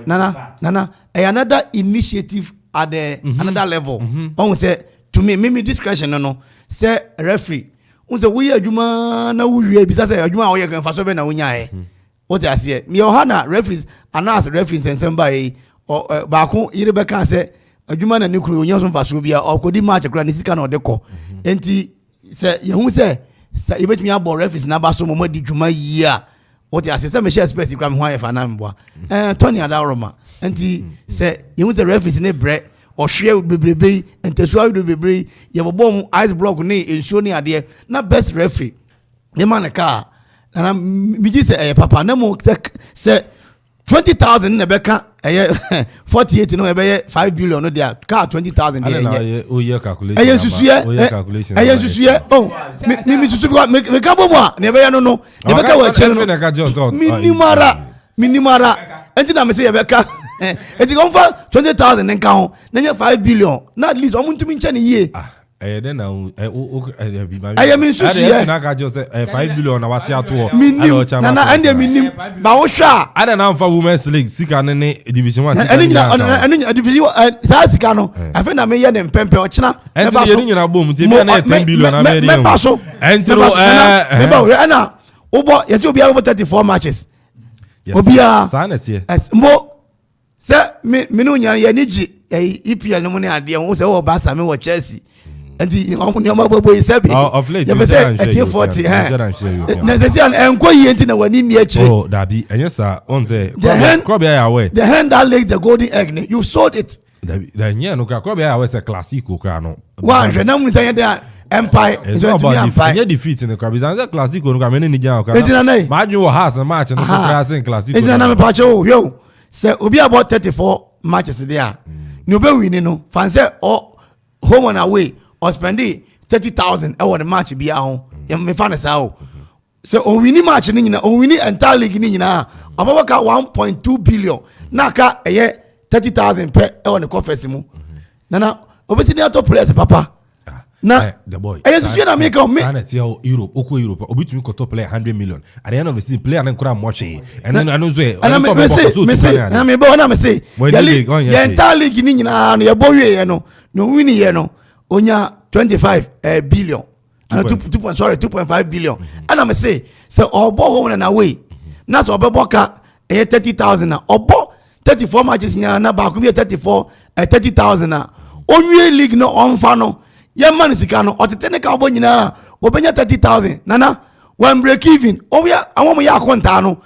M: Nana, another initiative at the another level. On say to me discretion, no, say referee. Unse we adwuma na wuwie bisa say adwuma we kan faso be na wunya what I say me ohana referees announce referees ensamba or baako yire be kan say adwuma na ne kuru onye so faso bia okodi match kura ne sika na odeko enti say yehu say ibetimi abo referees na ba so mo di dwuma yi a what I say me share expect kura me ho ayefa na mboa Tony Adaroma enti say yehu say referees ne bre or share with bebrebe and to show you bebrebe you have bomb ice block ne ensure ne ade na best referee the man a car and me just say papa na mo say 20,000 na beka 48 no be 5 billion no there car 20,000 there
A: oh yeah calculation
M: oh me susu me ka bomo a na be no ne beka wa chere no minimara enti na me say beka enti go for 20,000 nka ho na 5 billion na at least omuntu mi nche ne ye
A: then now
M: I am in Susia.
A: I just 5 billion na wati ato
M: na ande minim ba wo hwa
A: ada na for women's league sika ne division 1
M: and division sa sika no afa na me ye ne mpempe o china
A: e ba so nyina bom ti bia na 10 billion na me
M: ba so
A: entro
M: me ba na obo yesi obi abo 34 matches obia
A: sanete
M: mbo se me no nya ye ni gi EPL no mo ne ade wo se wo ba sa me wo Chelsea and
A: of late you say
M: 40 necessary and go yenti na wani ni eche
A: oh dabi and yes sir on say crop ya away
M: the hand that laid the golden egg you sold it
A: the nya no crop ya away say classico kra no
M: one na mu say there empire
A: is going to be empire you defeat in the crop is that classico no me ni nya ka ma dwu has match no class in classico
M: is na me pa cho yo say obi about 34 matches there no be win no fan say home and away or spending 30,000 I want a match be out. Me fan sao. So on winning match ni on winning entire league ni na ababaka 1.2 billion. Naka 30,000 per I want the conference mu. Nana obviously the top players papa. na
A: the boy.
M: I just na make me.
A: Sana tell Europe, Oko Europe. Obi to me koto play 100 million. At the end of the season, player and kura much. And then I know say.
M: And I say, na me bo na me say. Ya entire league ni nyina na ya bo we no. No win ye no. Onya 25 billion. 2.5 billion. And I say obo home na way. Na so obo ka 30,000 na. Obo 34 matches na ba ku be 30,000 na. Onwe league no onfa no. Ye man sika no otete ne ka obo nyina obenya 30,000 nana when break even oya awon ya akonta no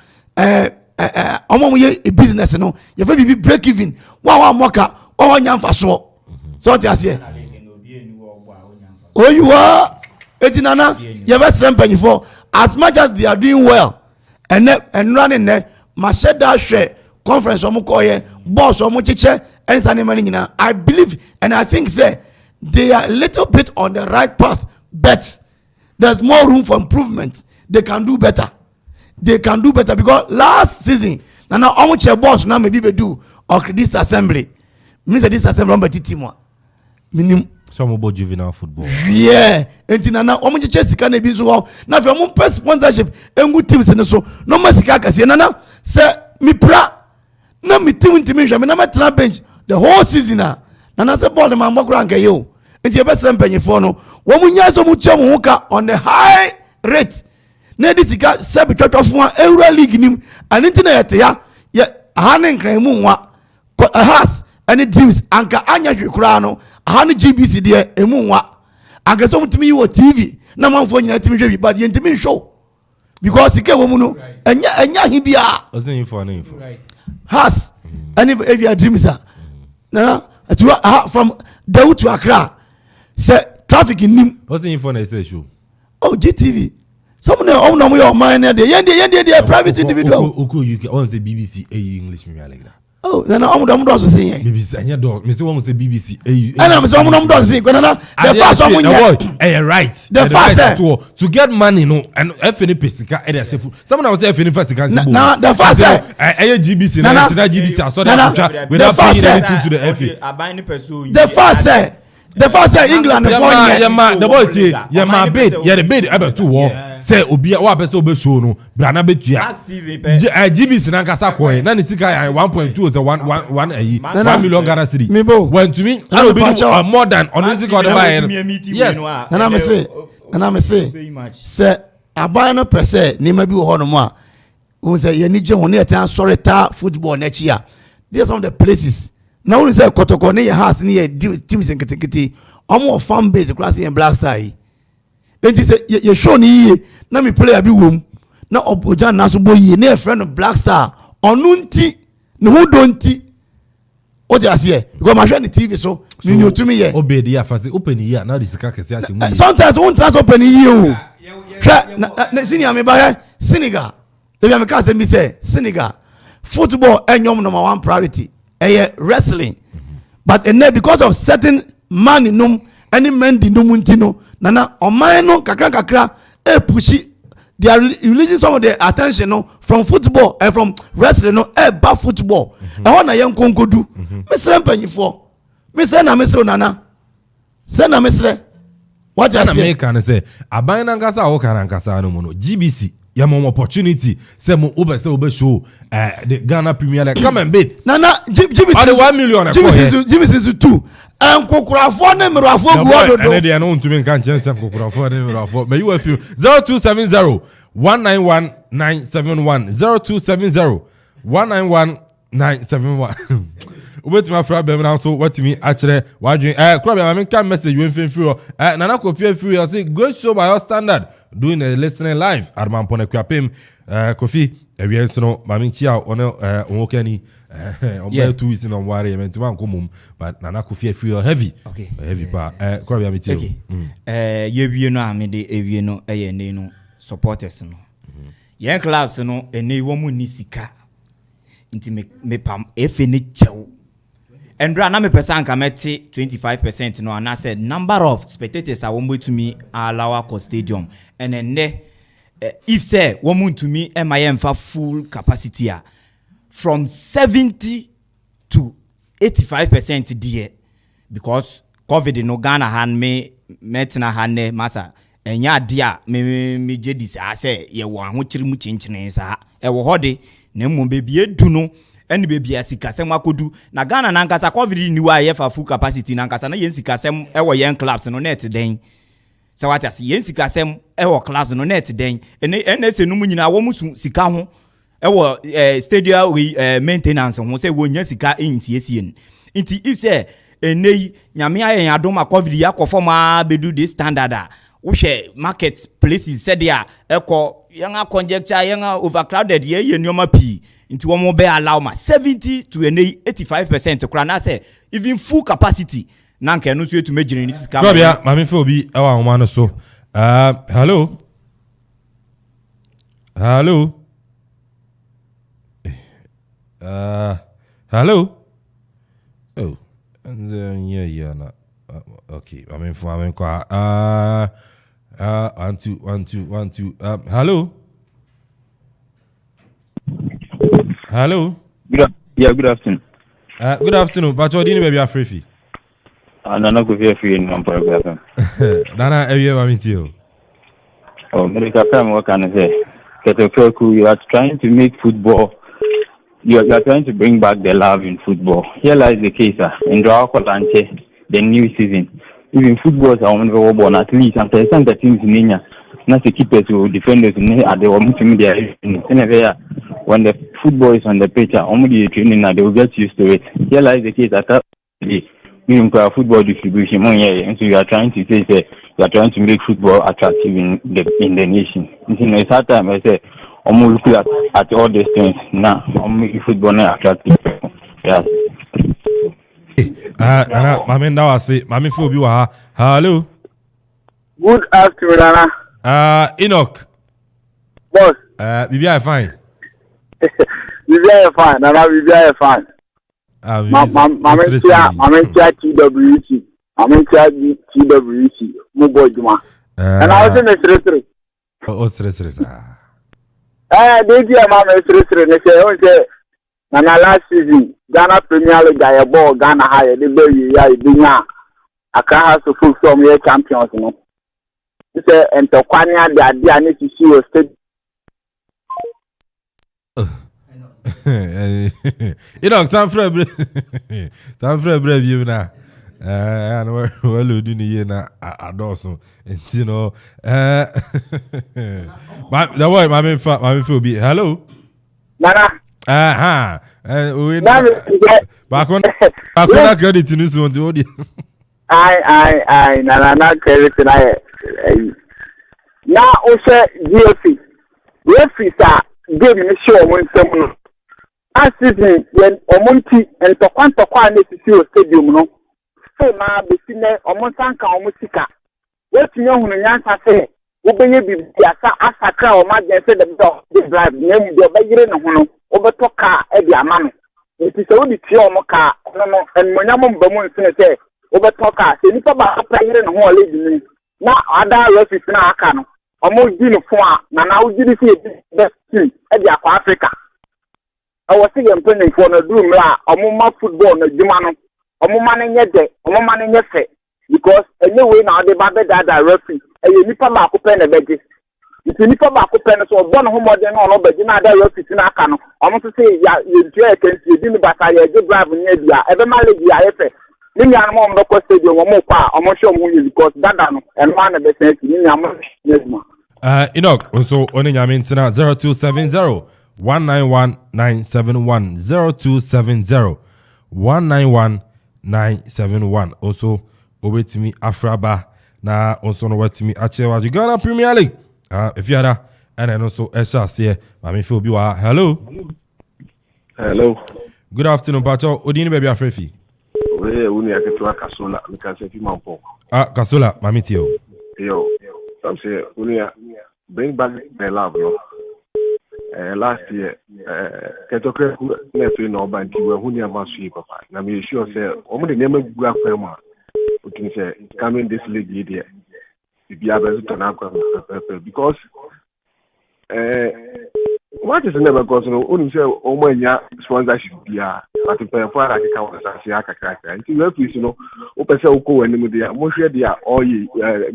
M: omo ye business no ye fa bi break even wa moka o nya mfa so so ti ase oh you are etinana ye be srem panyifo as much as they are doing well and running ne ma sheda hwe conference omo koye boss omo chiche anything many nyina I believe and I think say they are a little bit on the right path, but there's more room for improvement. They can do better. They can do better because last season, now how much a boss now maybe they do or this assembly. Means this assembly on team minimum.
A: Some about juvenile football.
M: Yeah, and now how much Chelsea can be so well. Now if you want press sponsorship and good teams and so no more sikaka say nana say me pra na me team intimation me na me try bench the whole season na nana say ball the man work rank you. Nti ebesere mpanyefo no wo munya so mutua mu ka on the high rate na disika se betwatwafo a euro league nim ani na yete ya ahane nkran mu nwa has any dreams anka anya hwekura no ahane GBC de emu nwa anka so mutimi wo TV na manfo nyina timi hwe bi but ye ntimi show because ike wo mu no enya hibia
A: osin info na info
M: has any if your dreams are na from Dawu to Accra. Say traffic in nim.
A: What's the info na say show?
M: Oh, GTV. Some of them your mind there. They private individual.
A: Oko UK. One say BBC English me like that.
M: Oh, then I'm also saying
A: BBC. Anya dog. Me say one say BBC
M: and I'm some of them saying. The first one
A: right.
M: The first
A: to get money no and FNP pesika e dey say someone was say FNP pesika.
M: Now the first
A: GBC na GBC I saw that without paying anything to the
M: FA. The first England
A: the boy say my bid the bid about 2 war say obi wa person obe show no bra na betua GBC na nkasa koy na ni sika 1.2 say 1 million Ghana cedi when to me I be more than on this sika buy yes
M: and I'm say abai no pese ni ma bi wo no mo a won say ye ni je ho na etan sorry ta football na chi a there's some of the places. Now we say Kotoko ne house ne teams in Kitikiti omo fan base class in Black Star yi enti say ye show ni yi na me player bi wom na oboja na so boyi na friend of Black Star onu nti ne ho do nti o just here because my show the TV so ni otumi ye
A: obedi ya fase open yi na the sika kese ache mu
M: sometimes one trans open yi o na senior me ba Senegal if you can say me say Senegal football enyom number 1 priority wrestling but and because of certain man num any men di num ntino nana oman no kakra push they are releasing some of the attention no from football and from wrestling no bad football and one na yen konkodu mesre mpanyifo mesre na mesre nana se na mesre what you say
A: na can say aban na nkasa o kan nkasa no mo no GBC ya mo opportunity say mo obe show the Ghana Premier League come and bid
M: nana GBC
A: on the 1 million
M: GBC 2 and kokurafo ne merafo guododo
A: and they no ntumi nkan chance kokurafo ne merafo may you a few 0270 191 971 0270 191 971 wait my friend be now so what me actually wadwin crab I mean can message you free nana ko free I say great show by your standard doing a listening live Arman pone kwapem Kofi we so mami chia ono onwokani on 2 weeks in on ware me tuma nkomum but nana Kofi free heavy
K: okay
A: heavy pa crab ya metie
K: ye wie no amede ewie no ne no supporters no yen clubs no ene wo mu ni sika nti me pam efe ne chew and na me person can met 25% no and I said number of spectators are won to me allow cost stadium and then if say woman to me MIM for full capacity from 70 to 85% there because COVID no Ghana hand me metna hane masa enya dia me jedi sa se ye wo ahokyere mu chinchine sa e wo hode na mmom bebi edu no ene bebi asikasem akodu na Ghana na nkasa covid ni wa ye fa full capacity na nkasa na yen sikasem e wo yen clubs no net den sa what as yen sikasem e wo clubs no net den ene se no mu nyina wo musu sika ho e wo stadium maintenance ho se wo nya sika insiesie nti if say enei nyame ayen adoma covid ya kofoma bedu this standard a wo hwe market places said ya eko yanga conjecture yanga overcrowded ye nyoma pi nti wo mo be allow ma 70 to 85% kura na say even full capacity na nka no so etu megire ni sika
A: Robia mami fe obi ewa ahoma no so hello hello oh and yeah na okay I mean kwa 1 2 hello
N: good afternoon
A: good afternoon but what do you baby afrefi
N: Nana go fear free in Ampara.
A: Nana ewie
N: oh medical time what can I say Ketokoku, you are trying to make football you are trying to bring back the love in football. Here lies the case in the new season. Even footballers are on the born at least and some the teams in India. Not the keepers who defenders at the multimedia when the football is on the pitch only training they will get used to it. Here lies the case that even football distribution and so you are trying to say you are trying to make football attractive in the nation. It's hard time I say I'm looking at all these things now. I'm making football attractive. Yes.
A: Nana, mami ndawa say, mami fi obi wa. Hello.
O: Good afternoon, Nana.
A: Enoch.
O: Boss.
A: Bibi I fine.
O: Bibi I fine. Nana, Bibi I fine. Mami tia TWC. Mami tia TWC. Mo boy juma. And I was in the 3-3.
A: Oh, 3-3.
O: They do mama 3-3. They say, Nana last season, Ghana Premier League, I ball Ghana higher. The baby, yeah, I can't have to full from your champions, you know. They say, and to Kwanya, the idea need to see your state.
A: You know, some friend you now. And well, do you na adoso, you know. The boy, my feel be hello.
O: Nana.
A: Back on credit to news on the audio.
O: I, Nana, credit tonight. Now, also, DFC. DFC, sir, give me a show when someone. Last season, when Omonti and Tokwan need to see a stadium, no. So now, the senior Omontanka Omusika. What you know, when you say, Obey Biasa, Asaka, or Majan said the dog, the drive, name the Bayan, over Toka, Eddie Amano. It is only Tiomoka, and Monamon Bamon say, over Toka, say, Nipa, player and whole lady. Now, other refugees now can almost uniform, and now did you see best team, Eddie Africa. I was saying, playing for the room, a football, no Jumano, a woman in your day, a woman in your face. Because anyway now the baby that referee and you nipa ma ko pen be gi if you nipa ma ko pen so born ho modern no be gi na da referee na aka no omo to say ya you try can see di bata ya gi drive nya bia e be ma le gi ya efe ni nya no mo ko stadium mo kwa omo show mo use because dada no and man be say ni nya mo yes
A: Enoch so oni nya me ntina 0270 191 971 0270 191 971 also Obetimi Afraba na also no wetimi achewa Ghana Premier League. If you are and then also Esha say mami feel bi wa. Hello. Good afternoon, Pacho. Odini baby Afrefi.
P: We uni aketua Kasola, because if you mampo.
A: Kasola, mami tio.
P: Yo. Some say uni bring back the love, no. Last year, Ketoke next week no banti we uni amasu papa. Na me sure say omo de name gua kwema. We can say coming this league here, if you have a turn up because what is never because only say sponsorship bia but pay for that ka won say aka nti referees no o pese o ko anim dia mo hwe dia oyi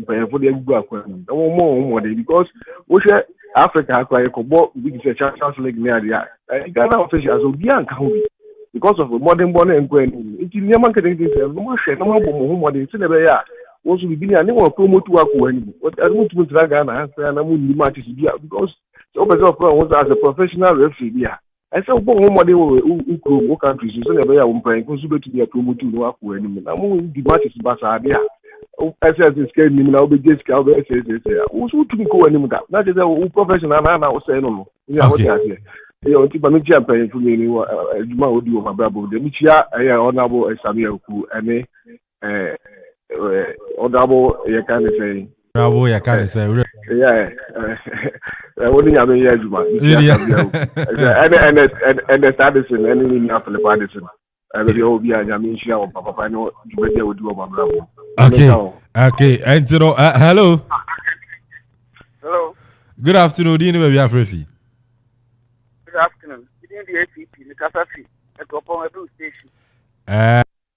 P: pay for dia gu akwa mo dey because wo hwe Africa akwa ko bo big say Champions League near dia Ghana officials o bia nka ho bi because of modern born and going nti nyama nka dey say no mo hwe no mo bo mo modern ti na be ya wo so bi ni ani wo promote akwa anim what admit to Ghana na mo ni matches bia because so was as a professional referee here. I said, "What more they who countries? So never ya umpa. Because you to be a promoter no aku any. Na mo the match is basa there. I said this game ni na obe just ka obe say. Who to go any that? Na just who professional na say no. Ya what ya say. Yo nti ba me chia pa for me ni aduma odi o mabrabo. De mi chia honorable Samuel ku ene honorable you can say.
A: Bravo, you can say.
P: Yeah. What do you mean, Juma? And the status in any Napoli partisan. I will be all behind. I mean, Papa, I know you will do my bravo.
A: Okay. And hello.
Q: Hello.
A: Good afternoon. Do you know where we are, Frefi?
Q: Good afternoon. In the ACP, the Casafi, at Okoman station.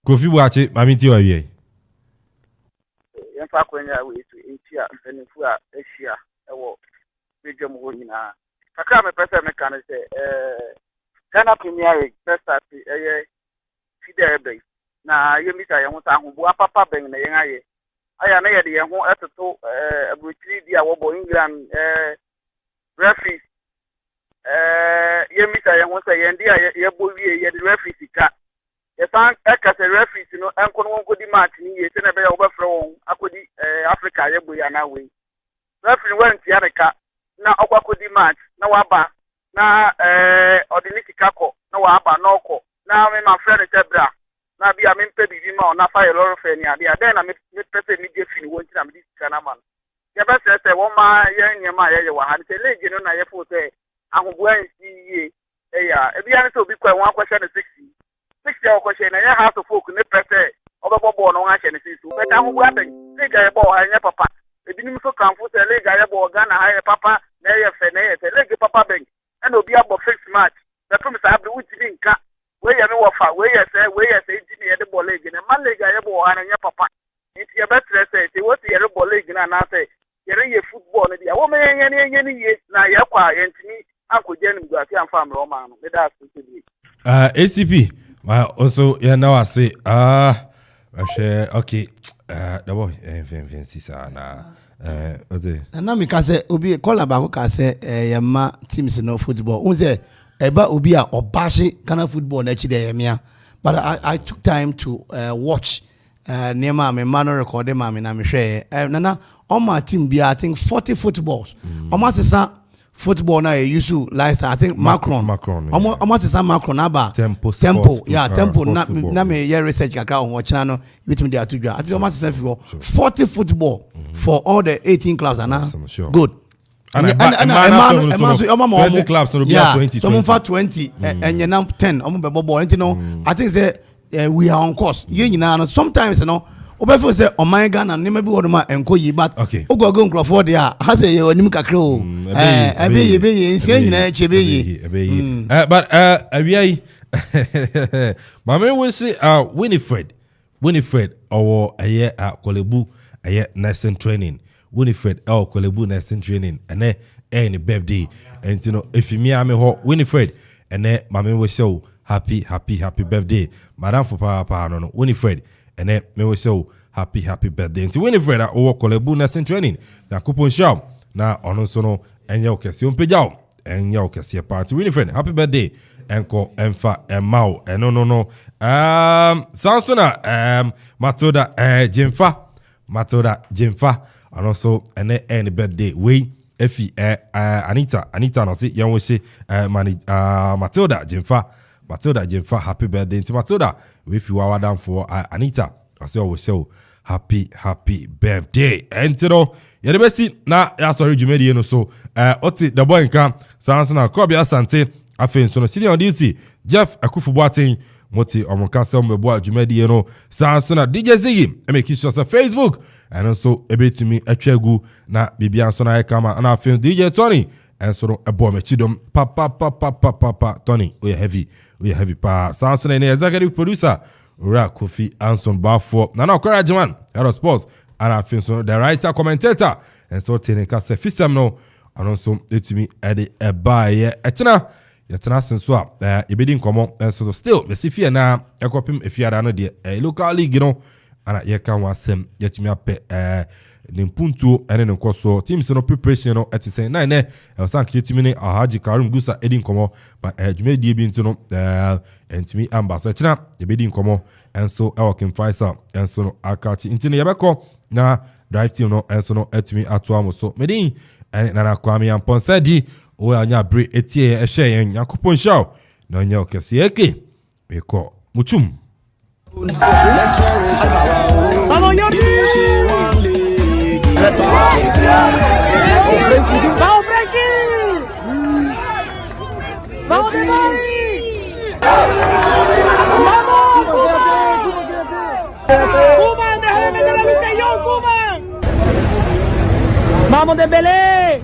A: Kofi Wache, Mami Tiwa Ye.
Q: In fact, when I was to India and in Asia, I was. Major Mohina. I can't person can say, Ghana Premier League, first at the Fidel Bay. Now, you miss I want to go up Papa Bang, the young I am near the young at the top, which lead the Abo England referees. You miss I want to say, and dear, boy, the referees cat. Yes, I'm a referee, you know, and couldn't go the match in the Senator overflow. I could Africa, you are way. Referee went to Yanaka. Na okwakodi match na waba na ordinary kako na waba na oko na me my friend tebra na bia me mpe bibi ma na fa yellow fe ni ade na me pese mi je fini won ti na me dis kana man ye be se wo ma ye nyema ye wa ha se league no na ye fo se ahobo ansi ye ya e bia ne se obi kwa won akwhye ne 60 ya akwhye na ye house of folk ne pese obebo no ha hye ne 60 be ta ahobo aben league ye bo ha nye papa ebinim so kanfo se league aye bo Ghana ha papa na ye fe na ye se league papa bank and obi abo fix match the promise abri wuti nka we ye me wofa we ye se ejini ye de ball league na man league aye bo ha na nye papa nti ye betre se what ye re ball league na say ye re ye football na dia wo me ye ni ye na ye kwa ye ntimi akoje ni guasi amfa mro ma no me da so bi
A: ACP also yeah now I say okay the boy sisa na
M: na mi ka say obi call ba ko ka say yema teams no football unze eba obi a obashi Ghana football na chi de yemia but I took time to watch nema me man record ma me na me hwe nana on my team be I think 40 footballs almost sesa football na use lifestyle I think Macron almost sesa Macron aba tempo yeah tempo na me year research kakra on channel no between the two I think almost sesa 40 football for all the 18 clubs and sure. Good and man
A: 20 clubs so be 20
M: some for 20 and you now 10 ball you know I think say we are on course you know sometimes you know obefo say o man Ghana ne maybe word ma enko yi but ogogo Crawford there ha say you onim kakra o ebe ye nsia nyina chebe yi
A: but abiai mama we say Winifred or aye Kolebu aye nursing training Winifred Kolebu nursing training and any birthday and you know if me am ho Winifred and mama we say happy birthday madam for papa no Winifred and then me we say happy birthday nti Winifred Kolebu nursing training na coupon show na ono so no enye okese ompejao enye okese party Winifred happy birthday enko emfa emao no Sansona Matilda Jimfa and also any birthday we efi Anita no say yan we say Matilda Jimfa happy birthday to Matilda if you are down for Anita I say always say happy birthday and you know you the best na ya sorry Jumedi no so oti the boy nka Sansona Kobe Asante afen so no senior on duty Jeff Akufubuaten moti omonkasa mbeboa Jumedi no Sansona DJ Ziggy make sure say Facebook and also ebetimi atwagu na bibia so na kama na afen DJ Tony and so a bomb chidom papa Tony we heavy pa sounds na executive producer Ura Kofi Anson Bafo Nana Okarajiman Hero Sports and I feel so the writer commentator and so technical system no and also it to me at the buy echina yetena senso a ebedi nkomo and so still me see fear na ekopim efiada no de local league no ana ye kan wasem yetumi apɛ nimpuntu ene nkoso teams no preparation no at say 9 e san kitimi ne Alhaji Karim Gusa edi nkomo but dwumadi bi ntino entimi amba so echina ebedi nkomo and so Elkin Faisal and so no akachi intino yebeko na drive team no and so no etumi atoa so medin na Kwame Amponsah Addi o anya bre etie ehye yen yakopon show na anya okese eke we ko muchum
D: Vamos Jordi! Vamos Frankie! Vamos Demari! Vamos Kuman, déjame meter la Luteyon, Kuman! Vamos Dembélé!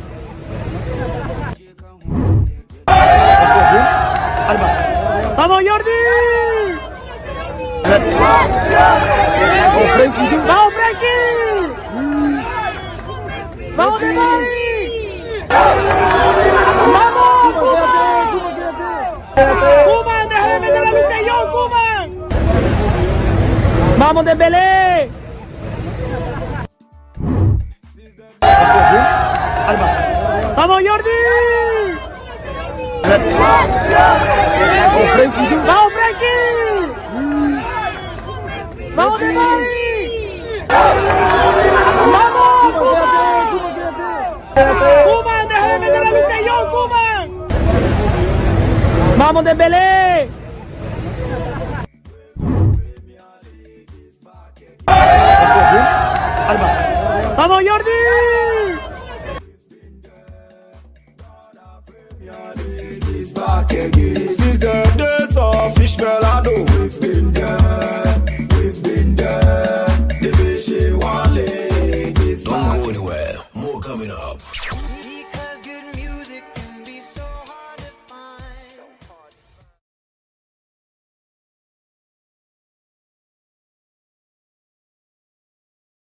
D: Vamos Jordi! Vamos Frankie! Vamos Demari! Vamos Kuman, déjame meter la Luteyon, Kuman! Vamos Dembélé! Vamos Jordi! Vamos Frankie! Vamos Demari! Vamos Kuman, déjame meter la Luteyon, Kuman! Vamos Dembélé! Vamos Jordi!